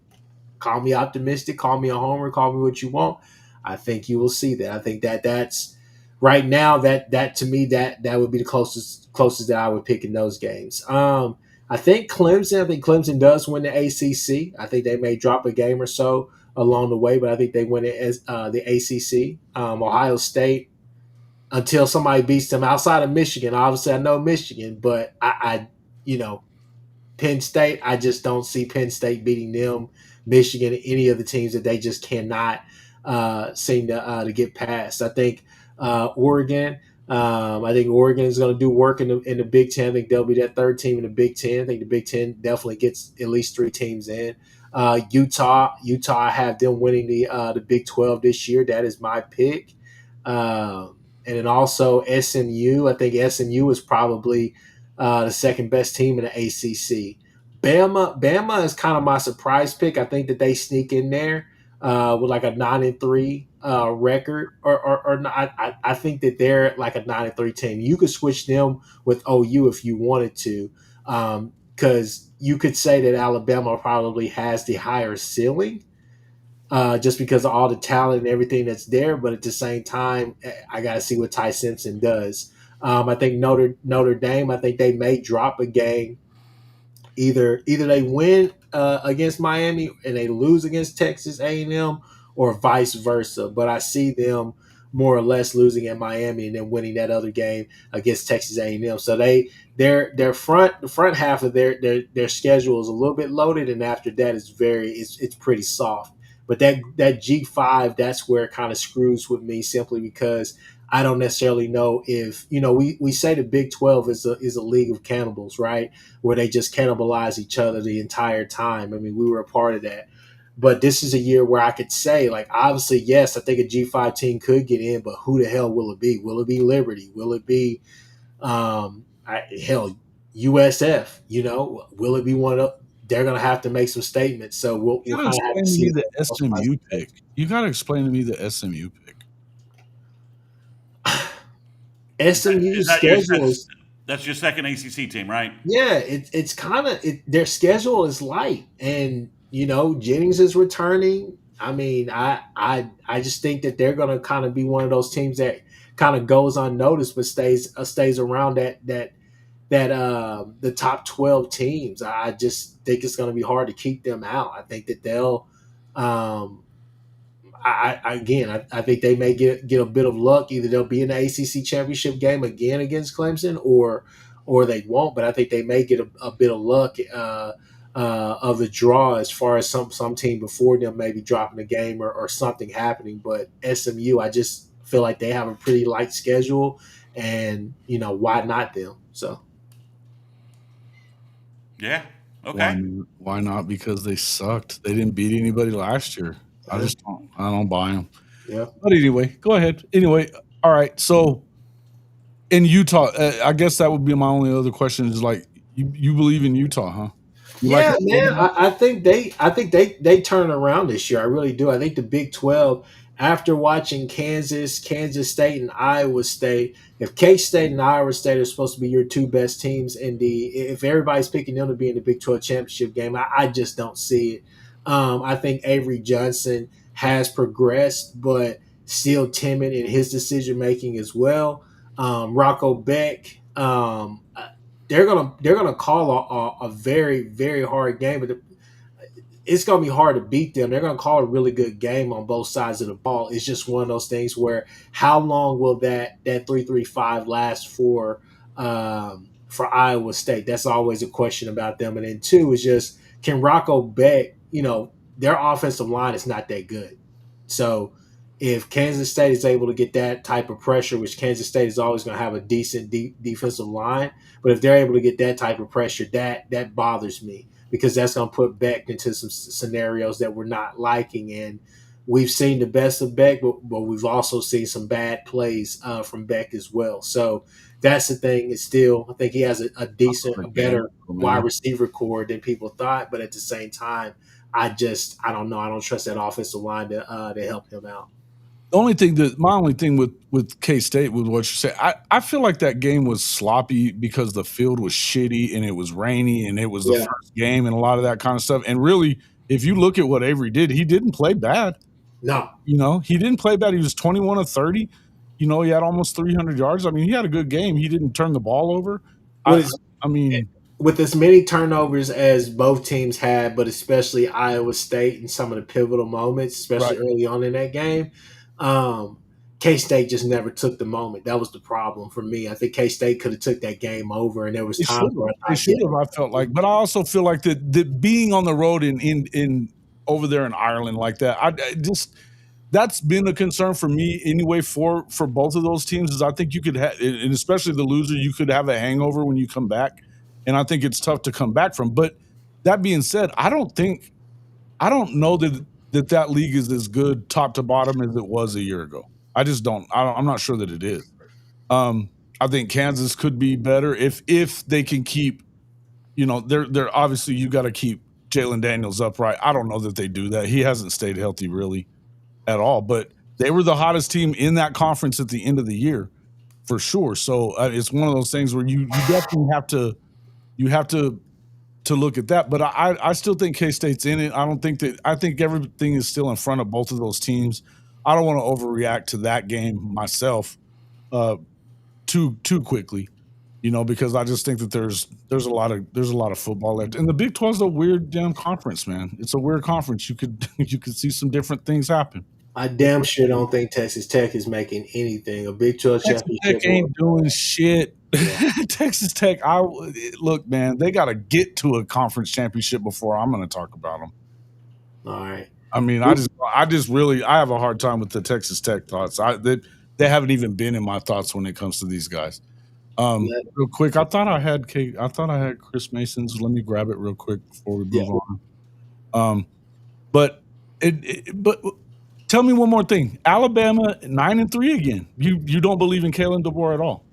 call me optimistic, call me a homer, call me what you want. I think you will see that. I think that's right now that to me that would be the closest that I would pick in those games. I think Clemson does win the ACC. I think they may drop a game or so along the way, but I think they win it as the ACC. Ohio State, until somebody beats them outside of Michigan. Obviously, I know Michigan, but Penn State, I just don't see Penn State beating them, Michigan, any of the teams that they just cannot seem to get past. I think Oregon, I think Oregon is going to do work in the Big Ten. I think they'll be that third team in the Big Ten. I think the Big Ten definitely gets at least 3 teams in. Utah, I have them winning the Big 12 this year. That is my pick. And then also SMU. I think SMU is probably the second best team in the ACC. Bama is kind of my surprise pick. I think that they sneak in there with like a 9-3 record, or not. I think that they're like a 9-3 team. You could switch them with OU if you wanted to, because you could say that Alabama probably has the higher ceiling, just because of all the talent and everything that's there. But at the same time, I got to see what Ty Simpson does. I think Notre Dame. I think they may drop a game. Either they win against Miami and they lose against Texas A&M, or vice versa. But I see them more or less losing at Miami and then winning that other game against Texas A&M. So their front half of their schedule is a little bit loaded, and after that it's pretty soft. But that G5, that's where it kind of screws with me, simply because I don't necessarily know if, we say the Big 12 is a league of cannibals, right? Where they just cannibalize each other the entire time. I mean, we were a part of that. But this is a year where I could say, like, obviously, yes, I think a G5 team could get in, but who the hell will it be? Will it be Liberty? Will it be, USF? Will it be one of they're going to have to make some statements. So we'll You kind gotta of have explain to to see. me the SMU pick. You gotta explain to me the SMU pick. SMU schedule is, that's your second ACC team, right? yeah, it's kind of their schedule is light, and Jennings is returning. I mean, I just think that they're going to kind of be one of those teams that kind of goes unnoticed, but stays around that the top 12 teams. I just think it's going to be hard to keep them out. I think that they'll. I think they may get a bit of luck. Either they'll be in the ACC championship game again against Clemson, or they won't. But I think they may get a bit of luck of the draw, as far as some team before them maybe dropping a game or something happening. But SMU, I just feel like they have a pretty light schedule, and why not them? So yeah, okay. Why not? Because they sucked. They didn't beat anybody last year. I don't buy them. yeah. But anyway, go ahead. Anyway, all right. So in Utah, I guess that would be my only other question is, like, you believe in Utah, huh? Yeah, man. I think they turn around this year. I really do. I think the Big 12, after watching Kansas State, and Iowa State, if K-State and Iowa State are supposed to be your two best teams if everybody's picking them to be in the Big 12 championship game, I just don't see it. I think Avery Johnson has progressed, but still timid in his decision making as well. Rocco Beck, they're gonna call a very, very hard game, but it's gonna be hard to beat them. They're gonna call a really good game on both sides of the ball. It's just one of those things where how long will that 3-3-5 last for Iowa State? That's always a question about them. And then two is just, can Rocco Beck, their offensive line is not that good. So if Kansas State is able to get that type of pressure, which Kansas State is always going to have a decent defensive line, but if they're able to get that type of pressure, that bothers me, because that's going to put Beck into some scenarios that we're not liking. And we've seen the best of Beck, but we've also seen some bad plays from Beck as well. So that's the thing. It's still, I think he has a better wide receiver core than people thought, but at the same time, I don't know. I don't trust that offensive line to help him out. My only thing with K-State, with what you say, I feel like that game was sloppy because the field was shitty and it was rainy and it was the first game and a lot of that kind of stuff. And really, if you look at what Avery did, he didn't play bad. No. He didn't play bad. He was 21 of 30. He had almost 300 yards. I mean, he had a good game. He didn't turn the ball over. With as many turnovers as both teams had, but especially Iowa State in some of the pivotal moments, especially early on in that game, K-State just never took the moment. That was the problem for me. I think K-State could have took that game over, and there was time for it. They should have, I felt like. But I also feel like that being on the road in over there in Ireland like that, that's been a concern for me anyway for both of those teams. Is I think you could have, and especially the loser, you could have a hangover when you come back, and I think it's tough to come back from. But that being said, I don't know that league is as good top to bottom as it was a year ago. I just don't. I'm not sure that it is. I think Kansas could be better if they can keep. They're obviously you got to keep Jalen Daniels upright. I don't know that they do that. He hasn't stayed healthy really at all. But they were the hottest team in that conference at the end of the year, for sure. So it's one of those things where you definitely have to look at that. But I still think K-State's in it. I think everything is still in front of both of those teams. I don't want to overreact to that game myself too quickly, because I just think that there's a lot of football left. And the Big 12 is a weird damn conference, man. It's a weird conference. You could see some different things happen. I damn sure don't think Texas Tech is making anything. A Big 12 Texas championship Tech ain't doing shit. Yeah. Texas Tech, look, man, they got to get to a conference championship before I'm going to talk about them. All right. I mean, I have a hard time with the Texas Tech thoughts. They haven't even been in my thoughts when it comes to these guys. Real quick, I thought I had Chris Mason's. Let me grab it real quick before we move on. But tell me one more thing. Alabama 9-3 again. You don't believe in Kalen DeBoer at all?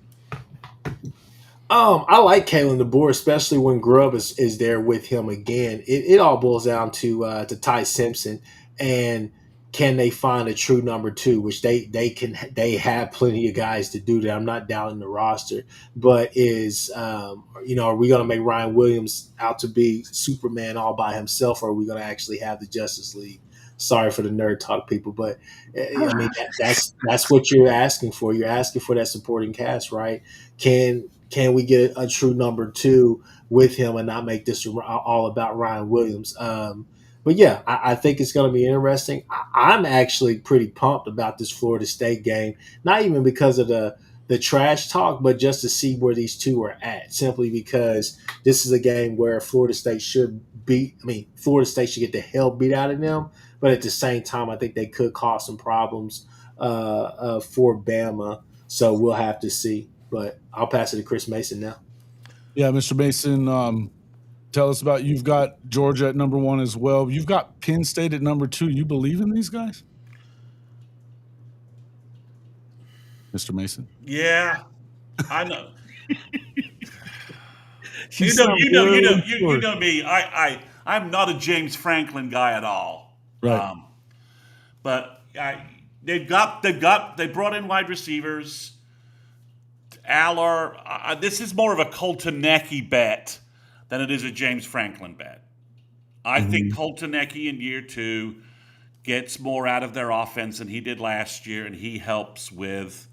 I like Kalen DeBoer, especially when Grubb is there with him again. It all boils down to Ty Simpson, and can they find a true number two, which they have plenty of guys to do that. I'm not doubting the roster, but are we going to make Ryan Williams out to be Superman all by himself, or are we going to actually have the Justice League? Sorry for the nerd talk, people, but I mean that's what you're asking for. You're asking for that supporting cast, right? Can we get a true number two with him and not make this all about Ryan Williams? But yeah, I think it's going to be interesting. I'm actually pretty pumped about this Florida State game, not even because of the trash talk, but just to see where these two are at, simply because this is a game where Florida State should get the hell beat out of them. But at the same time, I think they could cause some problems for Bama. So we'll have to see. But I'll pass it to Chris Mason now. Yeah, Mr. Mason, tell us about, you've got Georgia at number 1 as well. You've got Penn State at number 2. You believe in these guys? Mr. Mason? Yeah, I know. You know me. I'm not a James Franklin guy at all. Right. But they brought in wide receivers. Aller, this is more of a Coltonecki bet than it is a James Franklin bet. I think Coltonecki in year 2 gets more out of their offense than he did last year, and he helps with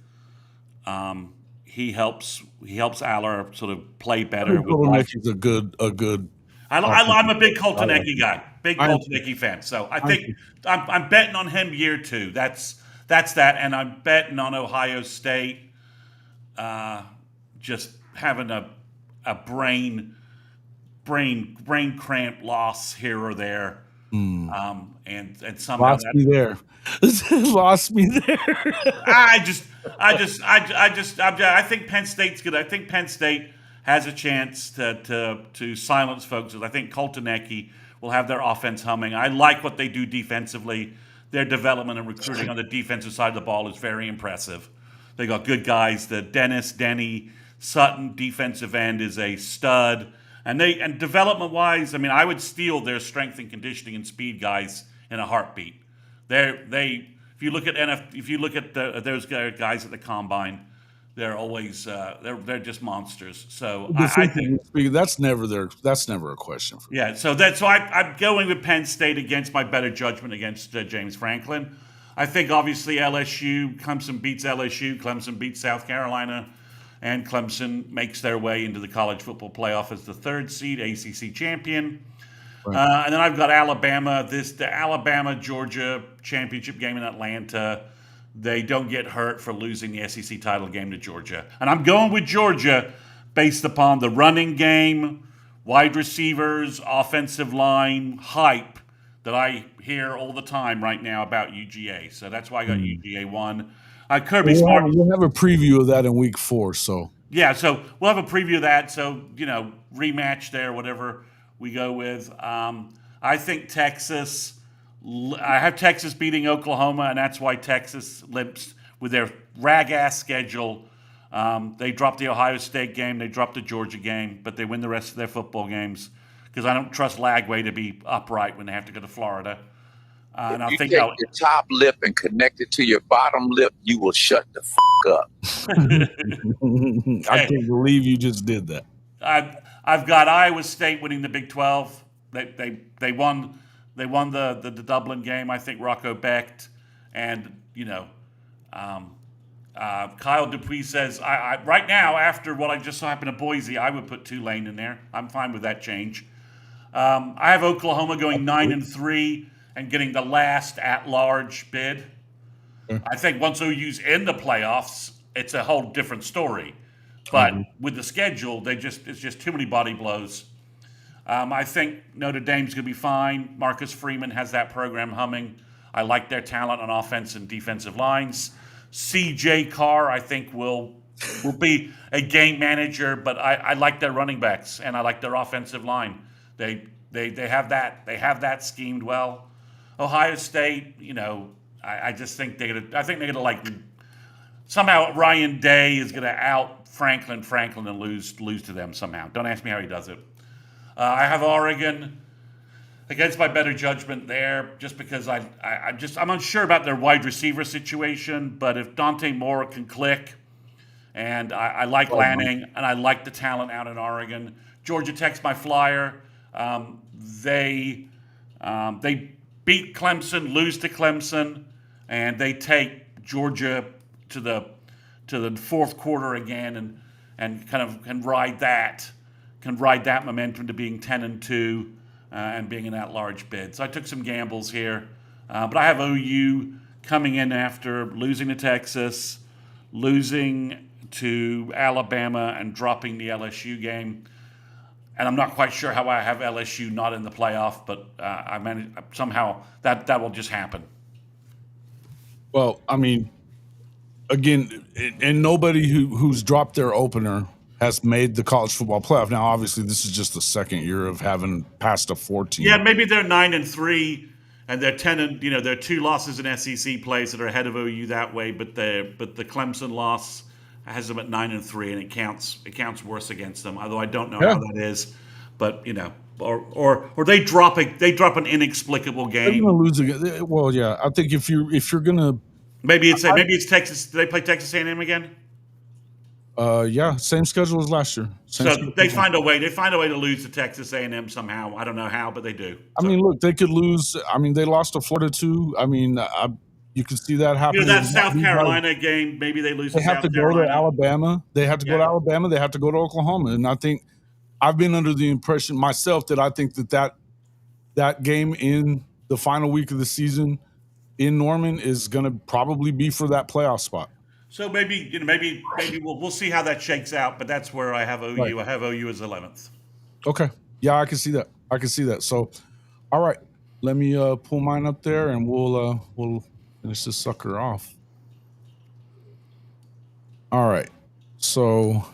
he helps Aller sort of play better. Coltonecki's a good. I'm a big Coltonecki guy, big Coltonecki fan. So I think I'm betting on him year 2. That's that, and I'm betting on Ohio State just having a brain cramp loss here or there, and somehow lost me there. Lost me there. I think Penn State's good. I think Penn State has a chance to silence folks. I think Coltonecki will have their offense humming. I like what they do defensively. Their development and recruiting on the defensive side of the ball is very impressive. They got good guys. The Denny Sutton defensive end is a stud. And development-wise, I mean, I would steal their strength and conditioning and speed guys in a heartbeat. If you look at those guys at the combine, they're always they're just monsters. So I think that's never a question for me. Yeah. So I'm going with Penn State against my better judgment against James Franklin. I think obviously Clemson beats LSU, Clemson beats South Carolina, and Clemson makes their way into the college football playoff as the 3rd seed, ACC champion. Right. And then I've got Alabama. The Alabama-Georgia championship game in Atlanta. They don't get hurt for losing the SEC title game to Georgia. And I'm going with Georgia based upon the running game, wide receivers, offensive line, hype that I hear all the time right now about UGA. So that's why I got UGA 1. Kirby We'll Smart. we'll have a preview of that in week 4. So Yeah, so we'll have a preview of that. So, rematch there, whatever we go with. I think Texas, I have Texas beating Oklahoma, and that's why Texas limps with their rag-ass schedule. They dropped the Ohio State game, they dropped the Georgia game, but they win the rest of their football games because I don't trust Lagway to be upright when they have to go to Florida. And I You think take your top lip and connect it to your bottom lip, you will shut the up. I can't believe you just did that. I've got Iowa State winning the Big 12. They won the Dublin game. I think Rocco Becht and Kyle Dupuis says I right now after what I just saw happen to Boise, I would put Tulane in there. I'm fine with that change. I have Oklahoma going 9-3 and getting the last at-large bid. I think once OU's in the playoffs, it's a whole different story. But with the schedule, it's just too many body blows. I think Notre Dame's going to be fine. Marcus Freeman has that program humming. I like their talent on offense and defensive lines. C.J. Carr, I think, will be a game manager, but I like their running backs and I like their offensive line. They have that schemed well. Ohio State, I just think they're gonna like somehow Ryan Day is gonna out Franklin and lose to them somehow. Don't ask me how he does it. I have Oregon against my better judgment there, just because I'm unsure about their wide receiver situation. But if Dante Moore can click, and I like Lanning and I like the talent out in Oregon. Georgia Tech's my flyer. They beat Clemson, lose to Clemson, and they take Georgia to the fourth quarter again, and kind of can ride that momentum to being 10-2 and being an at-large bid. So I took some gambles here, but I have OU coming in after losing to Texas, losing to Alabama, and dropping the LSU game. And I'm not quite sure how I have LSU not in the playoff, but I managed somehow that will just happen. Well, I mean, again, and nobody who's dropped their opener has made the college football playoff. Now, obviously, this is just the second year of having passed a 14. Yeah, maybe they're 9-3, and they're 10, and there are 2 losses in SEC plays that are ahead of OU that way. But the Clemson loss has them at 9-3, and it counts worse against them. Although I don't know how that is, but or they drop an inexplicable game. They're gonna lose again. Well, yeah, I think if you're gonna maybe it's Texas. Do they play Texas A&M again? Yeah, same schedule as last year. They find a way. They find a way to lose to Texas A&M somehow. I don't know how, but they do. I mean, look, they could lose. I mean, they lost to Florida too. I mean, you can see that happening. That South Carolina game, maybe they lose. They have to go to Alabama. They have to go to Alabama. They have to go to Oklahoma. And I think I've been under the impression myself that I think that game in the final week of the season in Norman is going to probably be for that playoff spot. So maybe we'll see how that shakes out. But that's where I have OU. Right. I have OU as 11th. Okay. Yeah, I can see that. So, all right, let me pull mine up there, and we'll finish this sucker off. All right. So,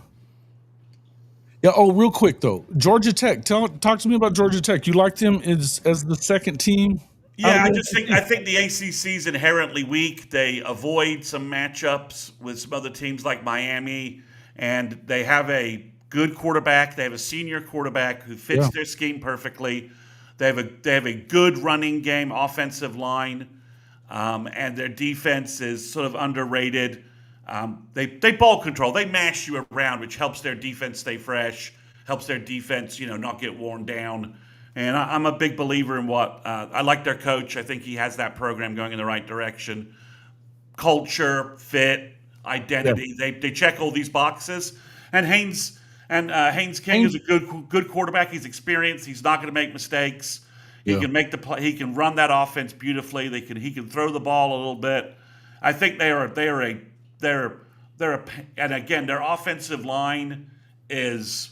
yeah. Oh, real quick though, Georgia Tech. Talk to me about Georgia Tech. You like them as the second team? Yeah, I think the ACC is inherently weak. They avoid some matchups with some other teams like Miami, and they have a good quarterback. They have a senior quarterback who fits their scheme perfectly. They have a good running game, offensive line, and their defense is sort of underrated. They ball control. They mash you around, which helps their defense stay fresh, helps their defense not get worn down. And I'm a big believer in what I like their coach. I think he has that program going in the right direction. Culture, fit, identity. Yeah. They check all these boxes. And Haynes King is a good quarterback. He's experienced. He's not going to make mistakes. He can make the play. He can run that offense beautifully. He can throw the ball a little bit. I think they're and again their offensive line is.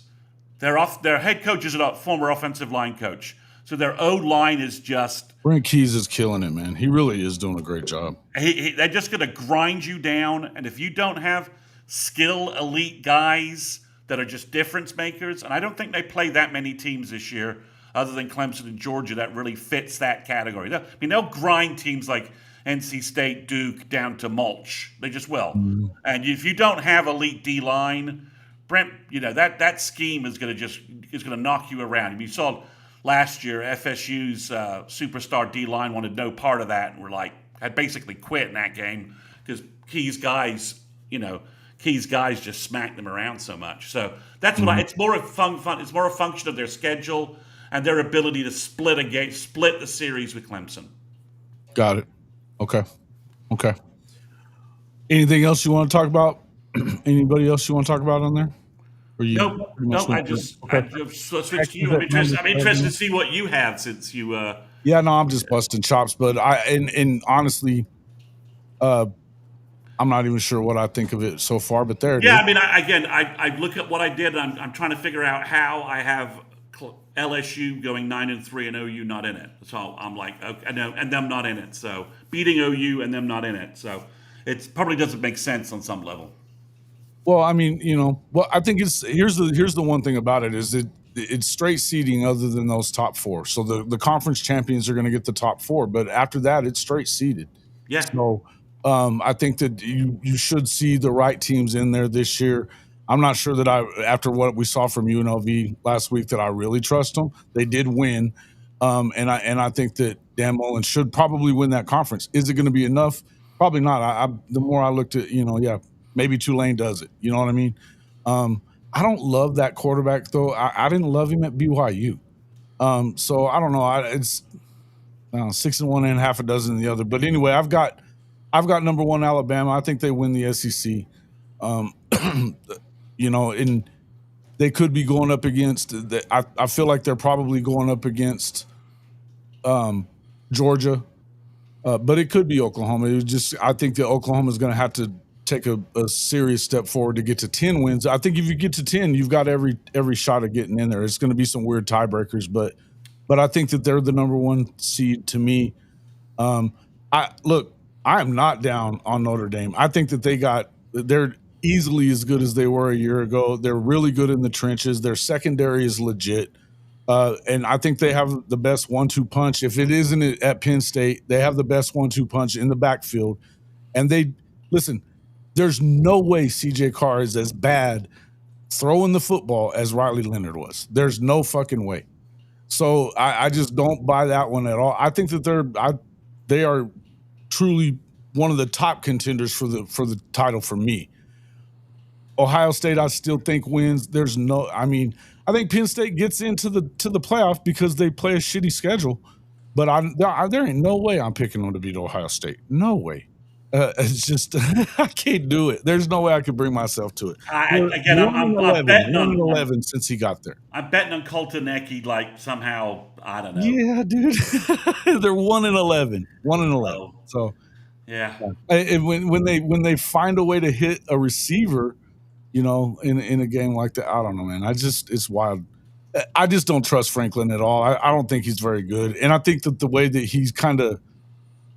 Their head coach is a former offensive line coach. So their O-line is just Brent Keys is killing it, man. He really is doing a great job. they're just going to grind you down. And if you don't have skill elite guys that are just difference makers, and I don't think they play that many teams this year other than Clemson and Georgia that really fits that category. I mean, they'll grind teams like NC State, Duke down to mulch. They just will. Mm-hmm. And if you don't have elite D-line, Brent, that scheme is going to knock you around. I mean, you saw last year FSU's superstar D-line wanted no part of that and had basically quit in that game because Key's guys just smacked them around so much. So that's what it's more of fun. It's more a function of their schedule and their ability to split the series with Clemson. Got it. Okay. Anything else you want to talk about? Anybody else you want to talk about on there? Nope. I just switched to you. I'm interested to see what you have since you. Yeah, no, I'm just busting chops, but and honestly, I'm not even sure what I think of it so far. But there, yeah, I look at what I did. And I'm trying to figure out how I have LSU going 9-3 and OU not in it. So I'm like, okay, no, and them not in it. So beating OU and them not in it. So it probably doesn't make sense on some level. Well, I mean, I think here's the one thing about it is it's straight seeding other than those top four. So the conference champions are going to get the top four, but after that, it's straight seeded. Yeah. So I think that you should see the right teams in there this year. I'm not sure that after what we saw from UNLV last week, that I really trust them. They did win, and I think that Dan Mullen should probably win that conference. Is it going to be enough? Probably not. The more I looked at, maybe Tulane does it. You know what I mean? I don't love that quarterback though. I didn't love him at BYU. So I don't know. It's 6-1 and half a dozen in the other. But anyway, I've got number one Alabama. I think they win the SEC. And they could be going up against. I feel like they're probably going up against Georgia, but it could be Oklahoma. I think that Oklahoma is going to have to take a serious step forward to get to 10 wins. I think if you get to 10, you've got every shot of getting in there. It's going to be some weird tiebreakers, but I think that they're the number one seed to me. I am not down on Notre Dame. I think that they're easily as good as they were a year ago. They're really good in the trenches. Their secondary is legit. And I think they have the best 1-2 punch. If it isn't at Penn State, they have the best 1-2 punch in the backfield. And there's no way CJ Carr is as bad throwing the football as Riley Leonard was. There's no fucking way. So I just don't buy that one at all. I think that they are truly one of the top contenders for the title for me. Ohio State, I still think wins. I think Penn State gets into the playoff because they play a shitty schedule. But there ain't no way I'm picking them to beat Ohio State. No way. It's just I can't do it. There's no way I could bring myself to it. I'm betting on 11 since he got there. I'm betting on Colton Ecke somehow. I don't know. Yeah, dude. They're 1-11. 1-11. So yeah. And when they find a way to hit a receiver, in a game like that, I don't know, man. It's wild. I just don't trust Franklin at all. I don't think he's very good, and I think that the way that he's kind of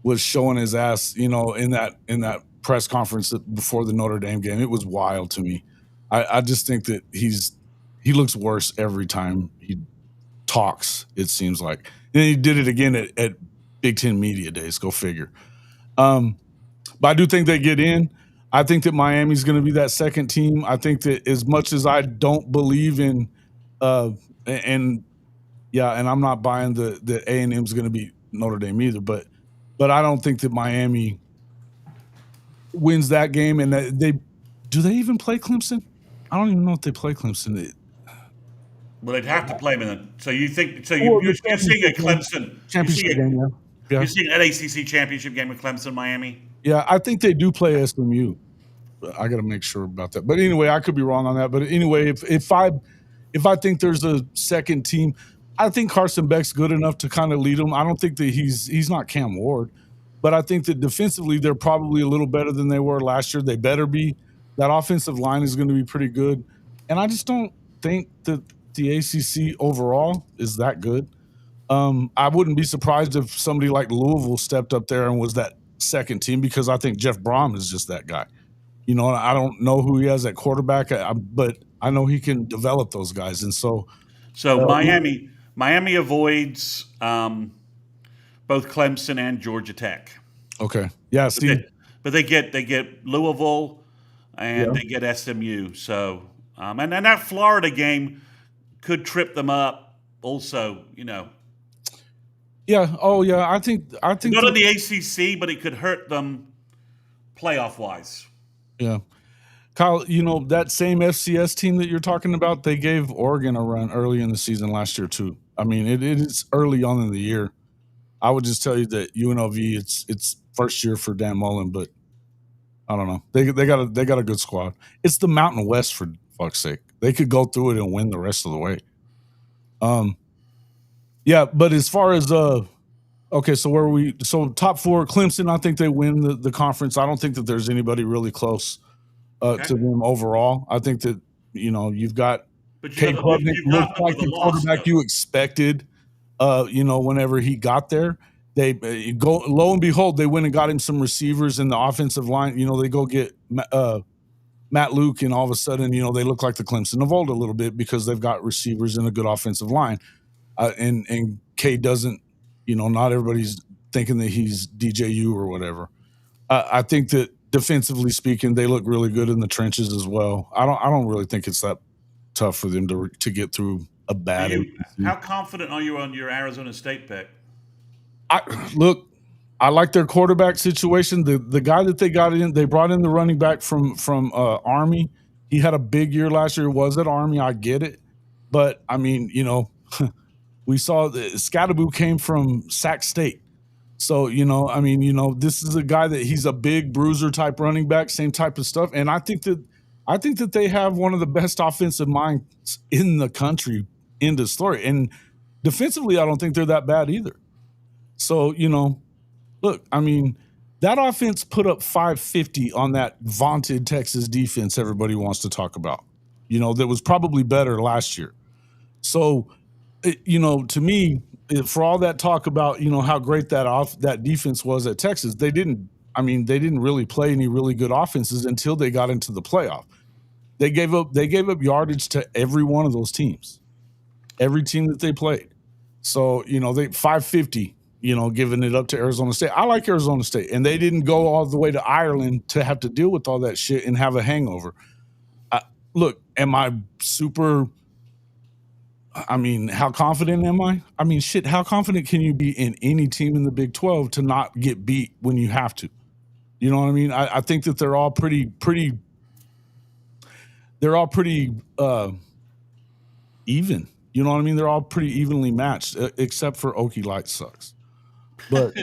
was showing his ass, in that press conference before the Notre Dame game, it was wild to me. I just think that he looks worse every time he talks, it seems like. And he did it again at Big Ten Media Days, go figure. But I do think they get in. I think that Miami's going to be that second team. I think that as much as I don't believe in and I'm not buying the A&M's going to beat Notre Dame either, but I don't think that Miami wins that game. And do they even play Clemson? I don't even know if they play Clemson. Well, they'd have to play them. So you think? So you're seeing a Clemson championship game? Yeah. You're seeing an ACC championship game with Clemson, Miami. Yeah, I think they do play SMU. I got to make sure about that. But anyway, I could be wrong on that. But anyway, if I think there's a second team, I think Carson Beck's good enough to kind of lead them. I don't think that he's not Cam Ward, but I think that defensively they're probably a little better than they were last year. They better be. That offensive line is going to be pretty good, and I just don't think that the ACC overall is that good. I wouldn't be surprised if somebody like Louisville stepped up there and was that second team, because I think Jeff Brom is just that guy. I don't know who he has at quarterback, but I know he can develop those guys. And so Miami avoids both Clemson and Georgia Tech. okay, yeah, see, But they get Louisville and they get SMU. So and that Florida game could trip them up. Also, yeah, oh yeah, I think not in the ACC, but it could hurt them playoff wise. Yeah. Kyle, that same FCS team that you're talking about, they gave Oregon a run early in the season last year too. I mean, it is early on in the year. I would just tell you that UNLV, it's first year for Dan Mullen, but I don't know. They got a good squad. It's the Mountain West, for fuck's sake. They could go through it and win the rest of the way. Yeah, but as far as okay, so where are we? So top four, Clemson, I think they win the conference. I don't think that there's anybody really close to them overall. I think that you've got Cade Klubnik, looks like the quarterback you expected. Whenever he got there, they go, lo and behold, they went and got him some receivers in the offensive line. They go get Matt Luke, and all of a sudden, they look like the Clemson of old a little bit because they've got receivers and a good offensive line. And Cade doesn't, not everybody's thinking that he's DJU or whatever. I think that defensively speaking, they look really good in the trenches as well. I don't really think it's that tough for them to get through a bad. How confident are you on your Arizona State pick? I like their quarterback situation. The guy that they brought in the running back from Army. He had a big year last year. Was at Army. I get it, but I mean, we saw that Scattaboo came from Sac State. So, this is a guy that he's a big bruiser type running back, same type of stuff. And I think that they have one of the best offensive minds in the country in the story. And defensively, I don't think they're that bad either. So, look, I mean, that offense put up 550 on that vaunted Texas defense everybody wants to talk about, that was probably better last year. So, to me, for all that talk about, how great that defense was at Texas, they didn't really play any really good offenses until they got into the playoff. They gave up yardage to every one of those teams, every team that they played. So, they 550, giving it up to Arizona State. I like Arizona State, and they didn't go all the way to Ireland to have to deal with all that shit and have a hangover. Look, am I super... how confident am I? How confident can you be in any team in the Big 12 to not get beat when you have to? You know what I mean? I think that they're all pretty even. You know what I mean? They're all pretty evenly matched, except for Okie Light sucks. But,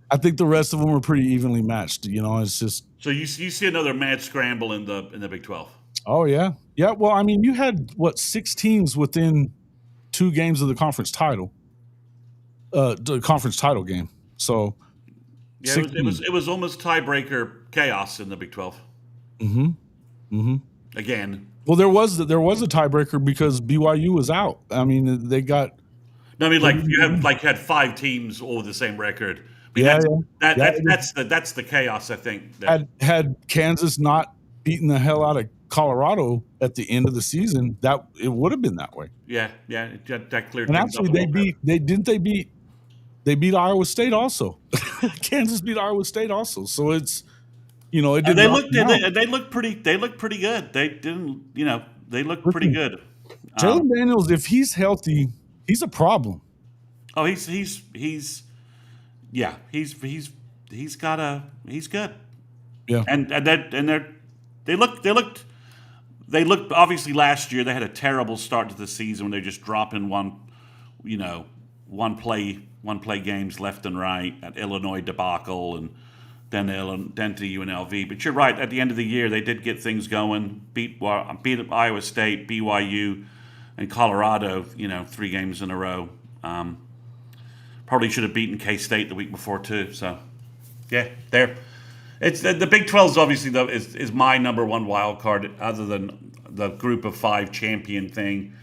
I think the rest of them are pretty evenly matched. It's just... So you see another mad scramble in the Big 12. Oh, yeah. Yeah, well, you had, 6 teams within 2 games of the conference title, the conference title game. So, yeah, it was almost tiebreaker chaos in the Big 12. Again. Well, there was a tiebreaker because BYU was out. They got... No, you had 5 teams all with the same record. That's the chaos, I think. Had Kansas not beaten the hell out of Colorado at the end of the season, that it would have been that way. Yeah, that cleared. And actually, they beat Iowa State also. Kansas beat Iowa State also. So it's they looked pretty good. They didn't they looked pretty good. Jalen Daniels, if he's healthy, he's a problem. Oh, he's good. Yeah, and they looked obviously last year they had a terrible start to the season when they're just dropping one play games left and right at Illinois debacle and then to UNLV. But you're right, at the end of the year they did get things going, beat Iowa State, BYU, and Colorado, 3 games in a row. Probably should have beaten K-State the week before too. So yeah, it's the Big 12 is obviously is my number one wild card, other than the Group of 5 champion thing.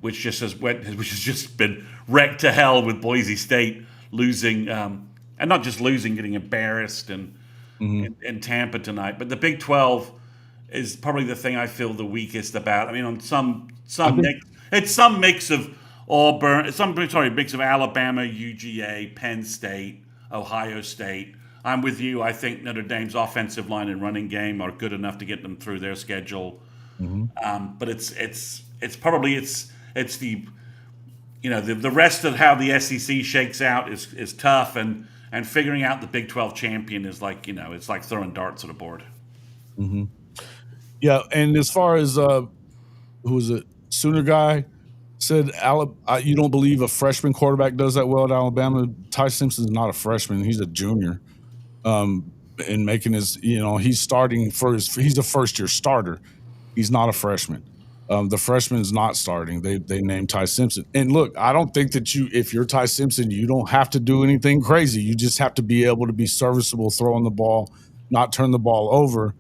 which has just been wrecked to hell with Boise State losing, and not just losing, getting embarrassed in Tampa tonight. But the Big 12 is probably the thing I feel the weakest about. I mean, on it's some mix of Auburn, mix of Alabama, UGA, Penn State, Ohio State. I'm with you. I think Notre Dame's offensive line and running game are good enough to get them through their schedule. But it's the the rest of how the SEC shakes out is tough, and figuring out the Big 12 champion is like it's like throwing darts at a board. Yeah, and as far as who was it, Sooner guy said, you don't believe a freshman quarterback does that well at Alabama. Ty Simpson's not a freshman; he's a junior. And making his, he's starting he's a first year starter. He's not a freshman. The freshman's not starting. They named Ty Simpson. And look, I don't think that if you're Ty Simpson, you don't have to do anything crazy. You just have to be able to be serviceable, throwing the ball, not turn the ball over,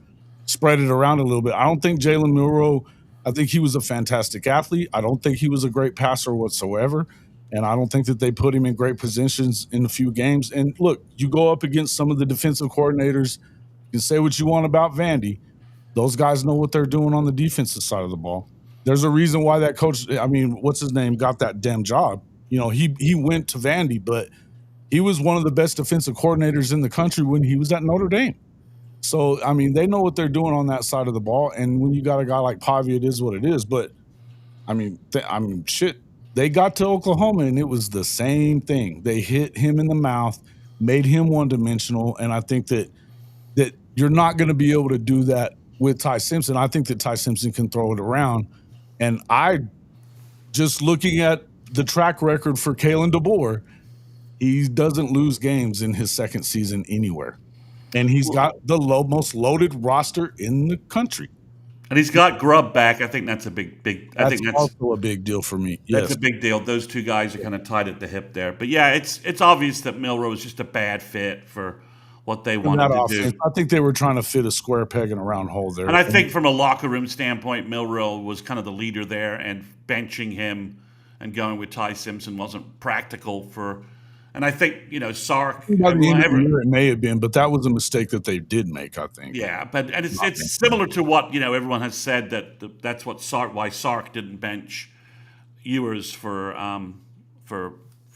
spread it around a little bit. I don't think Jalen Milroe, I think he was a fantastic athlete. I don't think he was a great passer whatsoever. And I don't think that they put him in great positions in a few games. And look, you go up against some of the defensive coordinators. You can say what you want about Vandy. Those guys know what they're doing on the defensive side of the ball. There's a reason why that coach, what's his name, got that damn job. He went to Vandy, but he was one of the best defensive coordinators in the country when he was at Notre Dame. So, they know what they're doing on that side of the ball. And when you got a guy like Pavia, it is what it is. But, shit. They got to Oklahoma, and it was the same thing. They hit him in the mouth, made him one-dimensional, and I think that you're not going to be able to do that with Ty Simpson. I think that Ty Simpson can throw it around. And just looking at the track record for Kalen DeBoer, he doesn't lose games in his second season anywhere. And he's got the most loaded roster in the country. And he's got Grubb back. I think that's a big. I think that's also a big deal for me. That's a big deal. Those two guys are kind of tied at the hip there. But yeah, it's obvious that Milroe is just a bad fit for what they wanted to do. I think they were trying to fit a square peg in a round hole there. And I think from a locker room standpoint, Milroe was kind of the leader there, and benching him and going with Ty Simpson wasn't practical for. And I think Sark. It may have been, but that was a mistake that they did make. I think. Yeah, and it's similar to what everyone has said that's what why Sark didn't bench Ewers for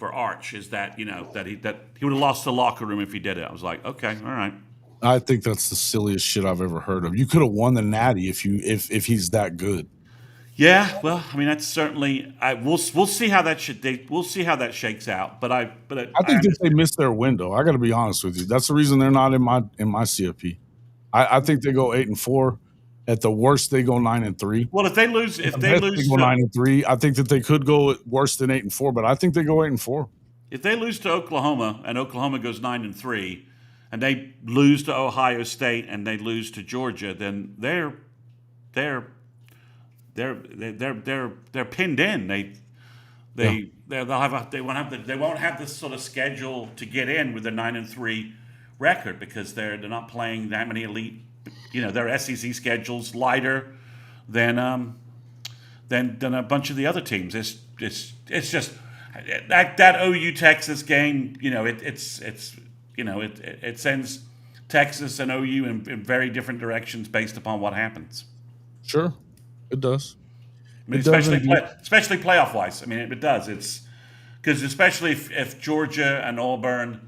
Arch is that that he would have lost the locker room if he did it. I was like, okay, all right. I think that's the silliest shit I've ever heard of. You could have won the Natty if he's that good. Yeah, well, that's certainly. We'll see how that we'll see how that shakes out. But I think that they missed their window. I got to be honest with you. That's the reason they're not in my CFP. I think they go 8-4. At the worst, they go 9-3. Well, if they lose, they go 9-3. I think that they could go worse than 8-4, but I think they go 8-4. If they lose to Oklahoma and Oklahoma goes 9-3, and they lose to Ohio State and they lose to Georgia, then they're pinned in. They won't have this sort of schedule to get in with a 9-3 record because they're not playing that many elite. Their SEC schedule's lighter than a bunch of the other teams. It's just that OU Texas game. It sends Texas and OU in very different directions based upon what happens. Sure. It does. Especially playoff wise. It does. It's because especially if Georgia and Alabama.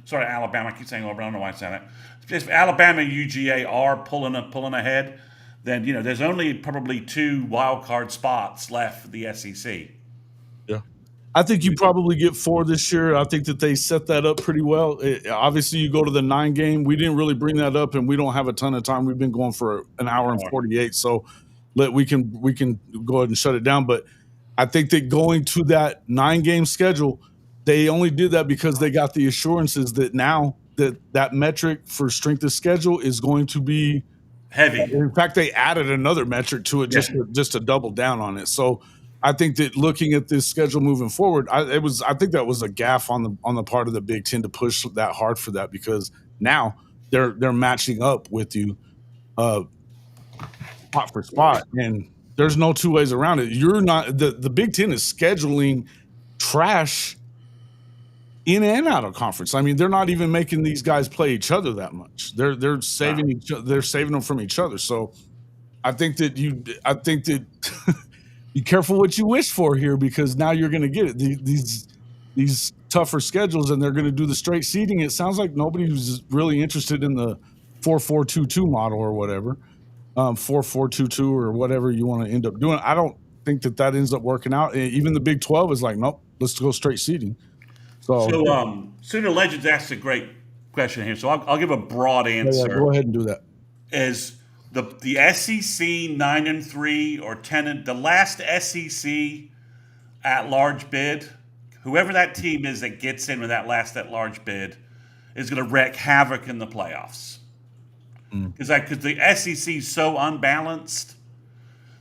I keep saying Auburn. I don't know why I said that. If Alabama and UGA are pulling ahead, then there's only probably 2 wild card spots left for the SEC. Yeah, I think you probably get 4 this year. I think that they set that up pretty well. Obviously, you go to the 9 game. We didn't really bring that up, and we don't have a ton of time. We've been going for an hour and 48, so. We can go ahead and shut it down. But I think that going to that 9-game schedule, they only did that because they got the assurances that now that metric for strength of schedule is going to be heavy. In fact, they added another metric to it just to double down on it. So I think that looking at this schedule moving forward, I think that was a gaffe on the part of the Big Ten to push that hard for that because now they're matching up with you. Spot for spot, and There's no two ways around it. You're not the Big Ten is scheduling trash in and out of conference. I mean, they're not even making these guys play each other that much. They're saving they're saving them from each other. So I think that be careful what you wish for here, because now you're going to get it. These tougher schedules, and they're going to do the straight seeding. It sounds like nobody who's really interested in the 4-4-2-2 model or whatever, 4-4-2-2 or whatever you want to end up doing. I don't think that ends up working out. Even the Big 12 is like, nope, let's go straight seeding. So Sooner Legends asked a great question here, so I'll give a broad answer. Yeah, go ahead and do that. Is the SEC 9-3 or 10? The last SEC at large bid, whoever that team is that gets in with that last at large bid, is going to wreak havoc in the playoffs. Because the SEC is so unbalanced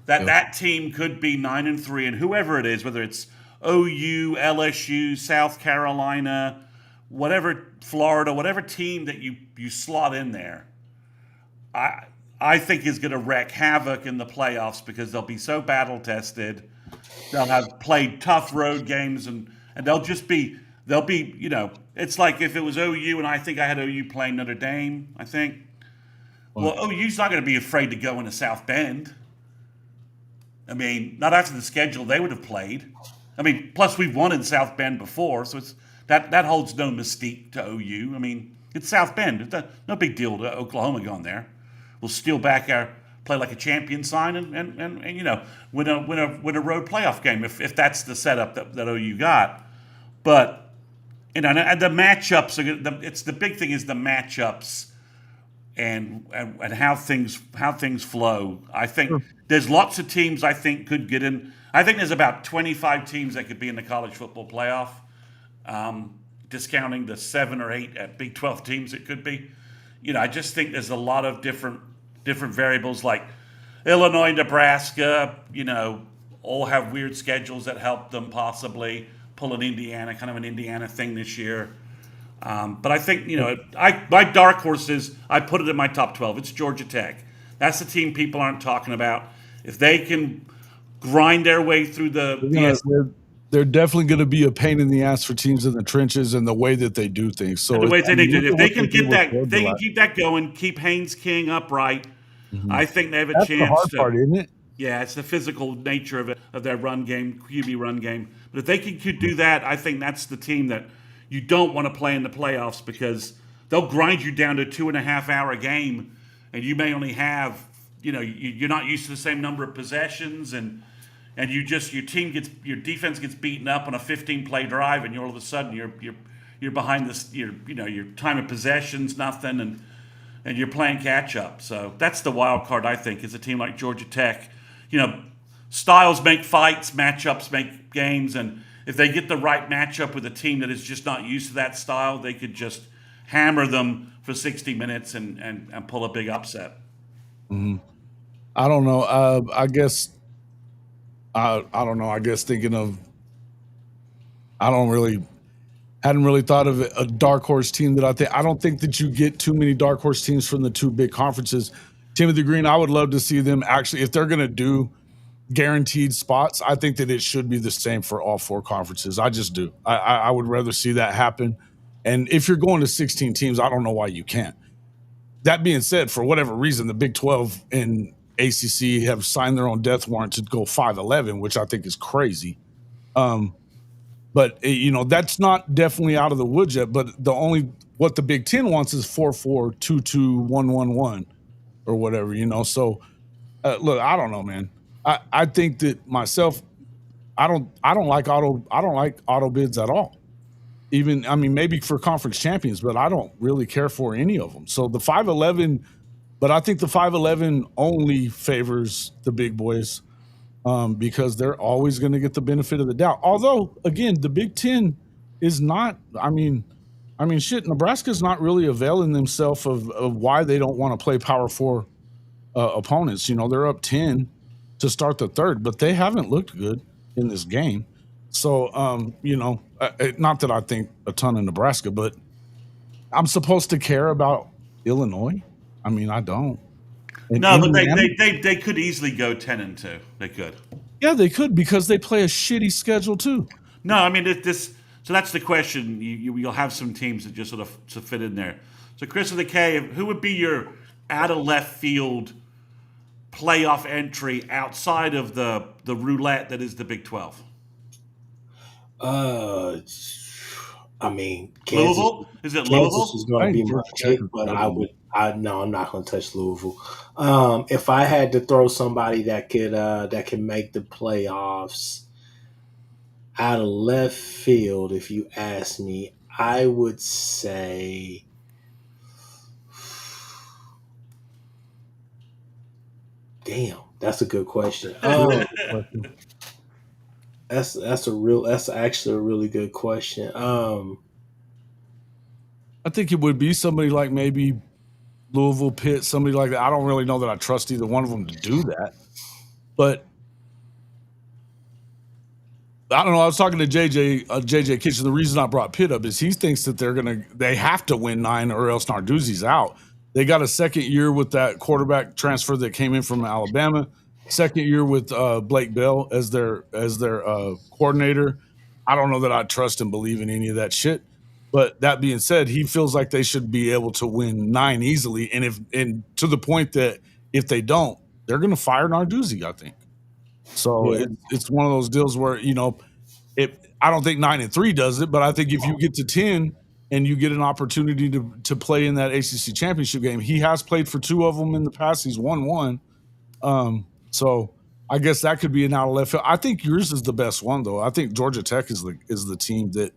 that that team could be 9-3, and whoever it is, whether it's OU, LSU, South Carolina, whatever, Florida, whatever team that you slot in there, I think is going to wreak havoc in the playoffs, because they'll be so battle tested. They'll have played tough road games, and they'll be, it's like if it was OU, and I think I had OU playing Notre Dame, I think. Well, OU's not going to be afraid to go into South Bend. I mean, not after the schedule they would have played. I mean, plus we've won in South Bend before, so it's that holds no mystique to OU. I mean, it's South Bend. It's no big deal to Oklahoma going there. We'll steal back play like a champion sign and win a road playoff game if that's the setup that OU got. But and the matchups it's the big thing is the matchups and how things flow. I think there's lots of teams I think could get in. I think there's about 25 teams that could be in the college football playoff, discounting the 7 or 8 at Big 12 teams it could be. I just think there's a lot of different variables, like Illinois, Nebraska, all have weird schedules that help them possibly pull an Indiana thing this year. But I think, my dark horse is, I put it in my top 12. It's Georgia Tech. That's the team people aren't talking about. If they can grind their way through they're definitely going to be a pain in the ass for teams in the trenches and the way that they do things. So the way that they do, if they can get that, they can keep that going, keep Haynes King upright. I think they have a chance. That's the hard part, isn't it? Yeah, it's the physical nature of their run game, QB run game. But if they could do that, I think that's the team that you don't want to play in the playoffs, because they'll grind you down to a 2.5-hour game, and you may only have, you're not used to the same number of possessions, and your defense gets beaten up on a 15-play drive, and all of a sudden you're behind this, your time of possessions, nothing, and you're playing catch up. So that's the wild card, I think, is a team like Georgia Tech. Styles make fights, matchups make games, and if they get the right matchup with a team that is just not used to that style, they could just hammer them for 60 minutes and pull a big upset. I don't know. I guess I don't know. I guess thinking of, hadn't really thought of a dark horse team that I don't think that you get too many dark horse teams from the two big conferences. Timothy Green, I would love to see them actually, if they're going to do guaranteed spots, I think that it should be the same for all 4 conferences. I just do. I would rather see that happen. And if you're going to 16 teams, I don't know why you can't. That being said, for whatever reason, the Big 12 and ACC have signed their own death warrant to go 5-11, which I think is crazy. But that's not definitely out of the woods yet. But what the Big Ten wants is 4-4-2-2, 1-1-1, or whatever. So look, I don't know, man. I think that myself, I don't like auto bids at all. Even, maybe for conference champions, but I don't really care for any of them. So the 5-11, but I think the 5-11 only favors the big boys, because they're always going to get the benefit of the doubt. Although, again, the Big Ten is not. Nebraska's not really availing themselves of why they don't want to play Power 4 opponents. They're up 10 to start the third, but they haven't looked good in this game. So, not that I think a ton of Nebraska, but I'm supposed to care about Illinois. I don't. No, but they could easily go 10-2. They could. Yeah, they could because they play a shitty schedule too. No, I mean this. So that's the question. You'll have some teams that just sort of fit in there. So Chris of the K, who would be your out of left field playoff entry outside of the roulette that is the Big 12? I mean, Louisville? Is it Kansas Louisville? is going to be my pick, but no, I'm not going to touch Louisville. If I had to throw somebody that can make the playoffs out of left field, if you ask me, I would say. Damn, that's a good question. That's actually a really good question. I think it would be somebody like maybe Louisville, Pitt, somebody like that. I don't really know that I trust either one of them to do that. But I don't know. I was talking to JJ Kitchen. The reason I brought Pitt up is he thinks that they have to win 9 or else Narduzzi's out. They got a second year with that quarterback transfer that came in from Alabama. Second year with Blake Bell as their coordinator. I don't know that I trust and believe in any of that shit. But that being said, he feels like they should be able to win 9 easily, and to the point that if they don't, they're going to fire Narduzzi, I think. So it's one of those deals where I don't think 9-3 does it, but I think if you get to 10 and you get an opportunity to play in that ACC championship game, he has played for 2 of them in the past. He's won 1. So I guess that could be an out of left field. I think yours is the best one, though. I think Georgia Tech is the team that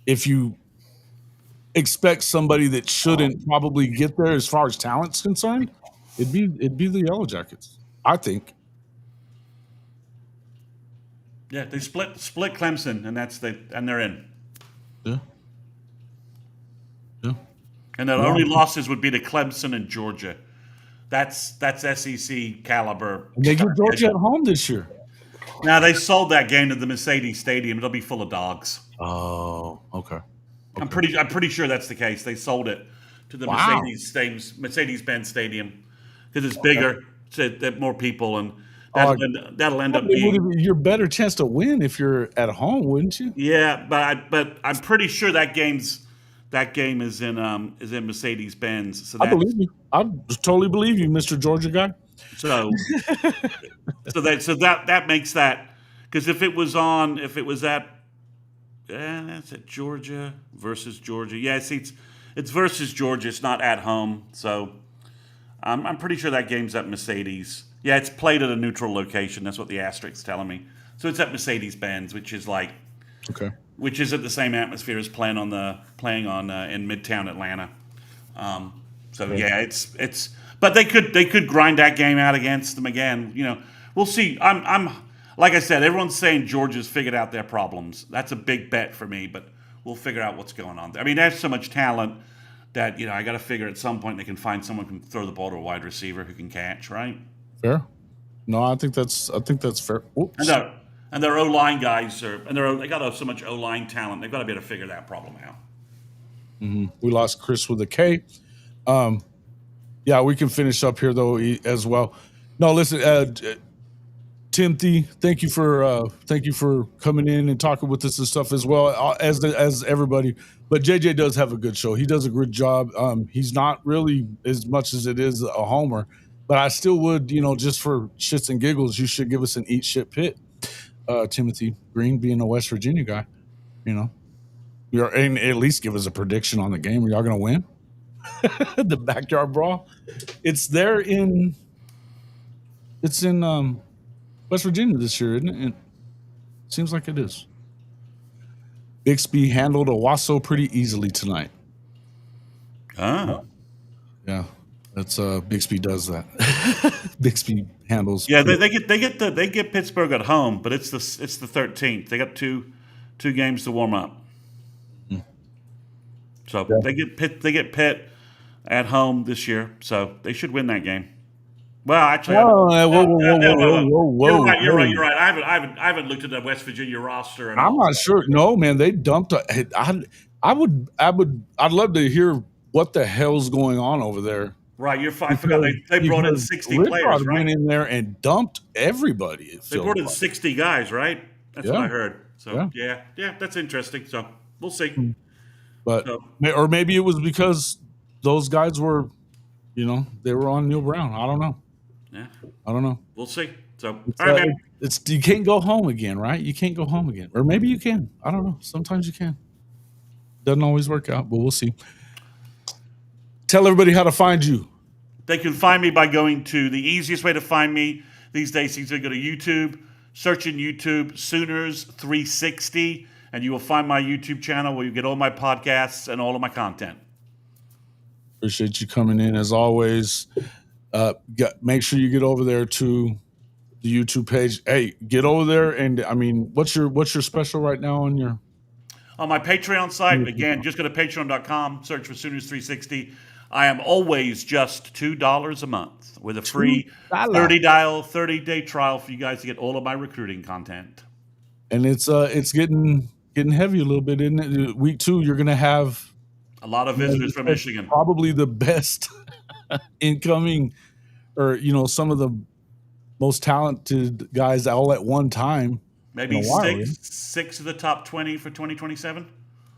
if you expect somebody that shouldn't probably get there as far as talent's concerned, it'd be the Yellow Jackets, I think. Yeah, they split Clemson, and they're in. Yeah. And their only losses would be to Clemson and Georgia. That's SEC caliber. And they get Georgia at home this year. Now they sold that game to the Mercedes Stadium. It'll be full of dogs. Oh, okay. I'm pretty sure that's the case. They sold it to the Mercedes-Benz Stadium because it's bigger, so that more people, and that'll end up being your better chance to win if you're at home, wouldn't you? Yeah, but I'm pretty sure that game is in Mercedes-Benz. So I believe you. I totally believe you, Mr. Georgia guy. So that makes that, because if it was at that's at Georgia versus Georgia. Yeah, see, it's versus Georgia. It's not at home. So I'm pretty sure that game's at Mercedes. Yeah, it's played at a neutral location. That's what the asterisks telling me. So it's at Mercedes-Benz, which is at the same atmosphere as playing in Midtown Atlanta. Yeah, it's. But they could grind that game out against them again. We'll see. I'm like I said, everyone's saying Georgia's figured out their problems. That's a big bet for me, but we'll figure out what's going on there. I mean, there's so much talent that I got to figure at some point they can find someone who can throw the ball to a wide receiver who can catch, right? Fair. No, I think that's fair. Oops. And their O-line guys they got so much O-line talent. They've got to be able to figure that problem out. Mm-hmm. We lost Chris with a K. Yeah, we can finish up here though as well. No, listen, Timothy, thank you for coming in and talking with us and stuff as well as everybody. But JJ does have a good show. He does a good job. He's not really as much as it is a homer, but I still would, just for shits and giggles, you should give us an eat shit pit. Timothy Green, being a West Virginia guy, and at least give us a prediction on the game. Are y'all going to win? The backyard brawl. It's in West Virginia this year, isn't it? It seems like it is. Bixby handled Owasso pretty easily tonight. Oh. Yeah. That's Bixby does that. Bixby handles. Yeah, they get Pittsburgh at home, but it's the 13th. They got two games to warm up. Mm-hmm. So they get Pitt at home this year, so they should win that game. Well, actually, whoa. You're right. I haven't looked at the West Virginia roster. I'm not sure. No, man, they dumped. I'd love to hear what the hell's going on over there. Right, I forgot they brought in 60 players, Richard right? went in there and dumped everybody. They brought in 60 guys, right? That's what Yeah. I heard. So Yeah. yeah, that's interesting. So we'll see. But So or maybe it was because those guys were, they were on Neil Brown. I don't know. yeah, I don't know. we'll see. So It's, all right, man. you can't go home again, right? You can't go home again, or maybe you can. I don't know. Sometimes you can. Doesn't always work out, but we'll see. Tell everybody how to find you. They can find me by going to the easiest way to find me these days is to go to YouTube, search in YouTube Sooners 360, and you will find my YouTube channel where you get all my podcasts and all of my content. Appreciate you coming in as always. Make sure you get over there to the YouTube page. Hey, get over there, and I mean, what's your special right now on your? On my Patreon site, again, just go to patreon.com, search for Sooners 360. I am always just $2 a month with a free 30-day trial for you guys to get all of my recruiting content. And it's getting heavy a little bit, isn't it? Week 2, you're gonna have a lot of visitors from Michigan. Probably the best incoming, or some of the most talented guys all at one time. Maybe six of the top 20 for 2027.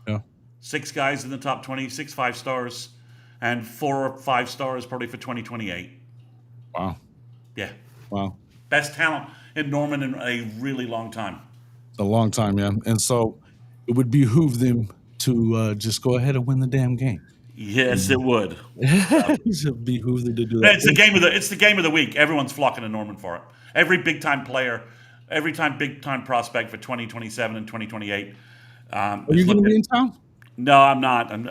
Yeah, 6 guys in the top 20, 6 5-stars. And 4 or 5 stars probably for 2028. Wow. Yeah. Wow. Best talent in Norman in a really long time. A long time, yeah. And so it would behoove them to just go ahead and win the damn game. Yes, it would. It should behoove them to do that. It's the game of the week. Everyone's flocking to Norman for it. Every big time player, big time prospect for 2027 and 2028. Are you going to be in town? No, I'm not. I'm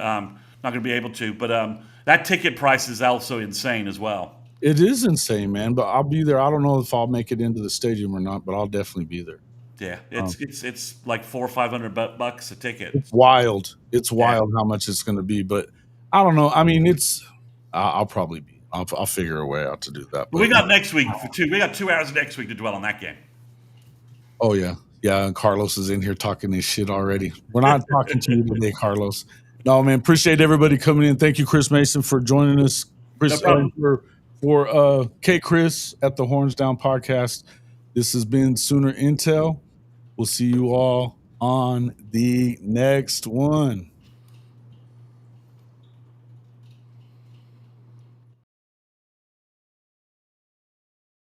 not going to be able to, but that ticket price is also insane as well. It is insane, man, but I'll be there. I don't know if I'll make it into the stadium or not, but I'll definitely be there. Yeah, it's like $400 or $500 a ticket. It's wild. It's wild how much it's going to be, but I don't know. I mean, I'll probably be. I'll figure a way out to do that. But we got next week we got 2 hours next week to dwell on that game. Oh yeah, and Carlos is in here talking this shit already. We're not talking to you today, Carlos. No, man, appreciate everybody coming in. Thank you, Chris Mason, for joining us. Chris, for Kchris at the Horns Down podcast. This has been Sooner Intel. We'll see you all on the next one.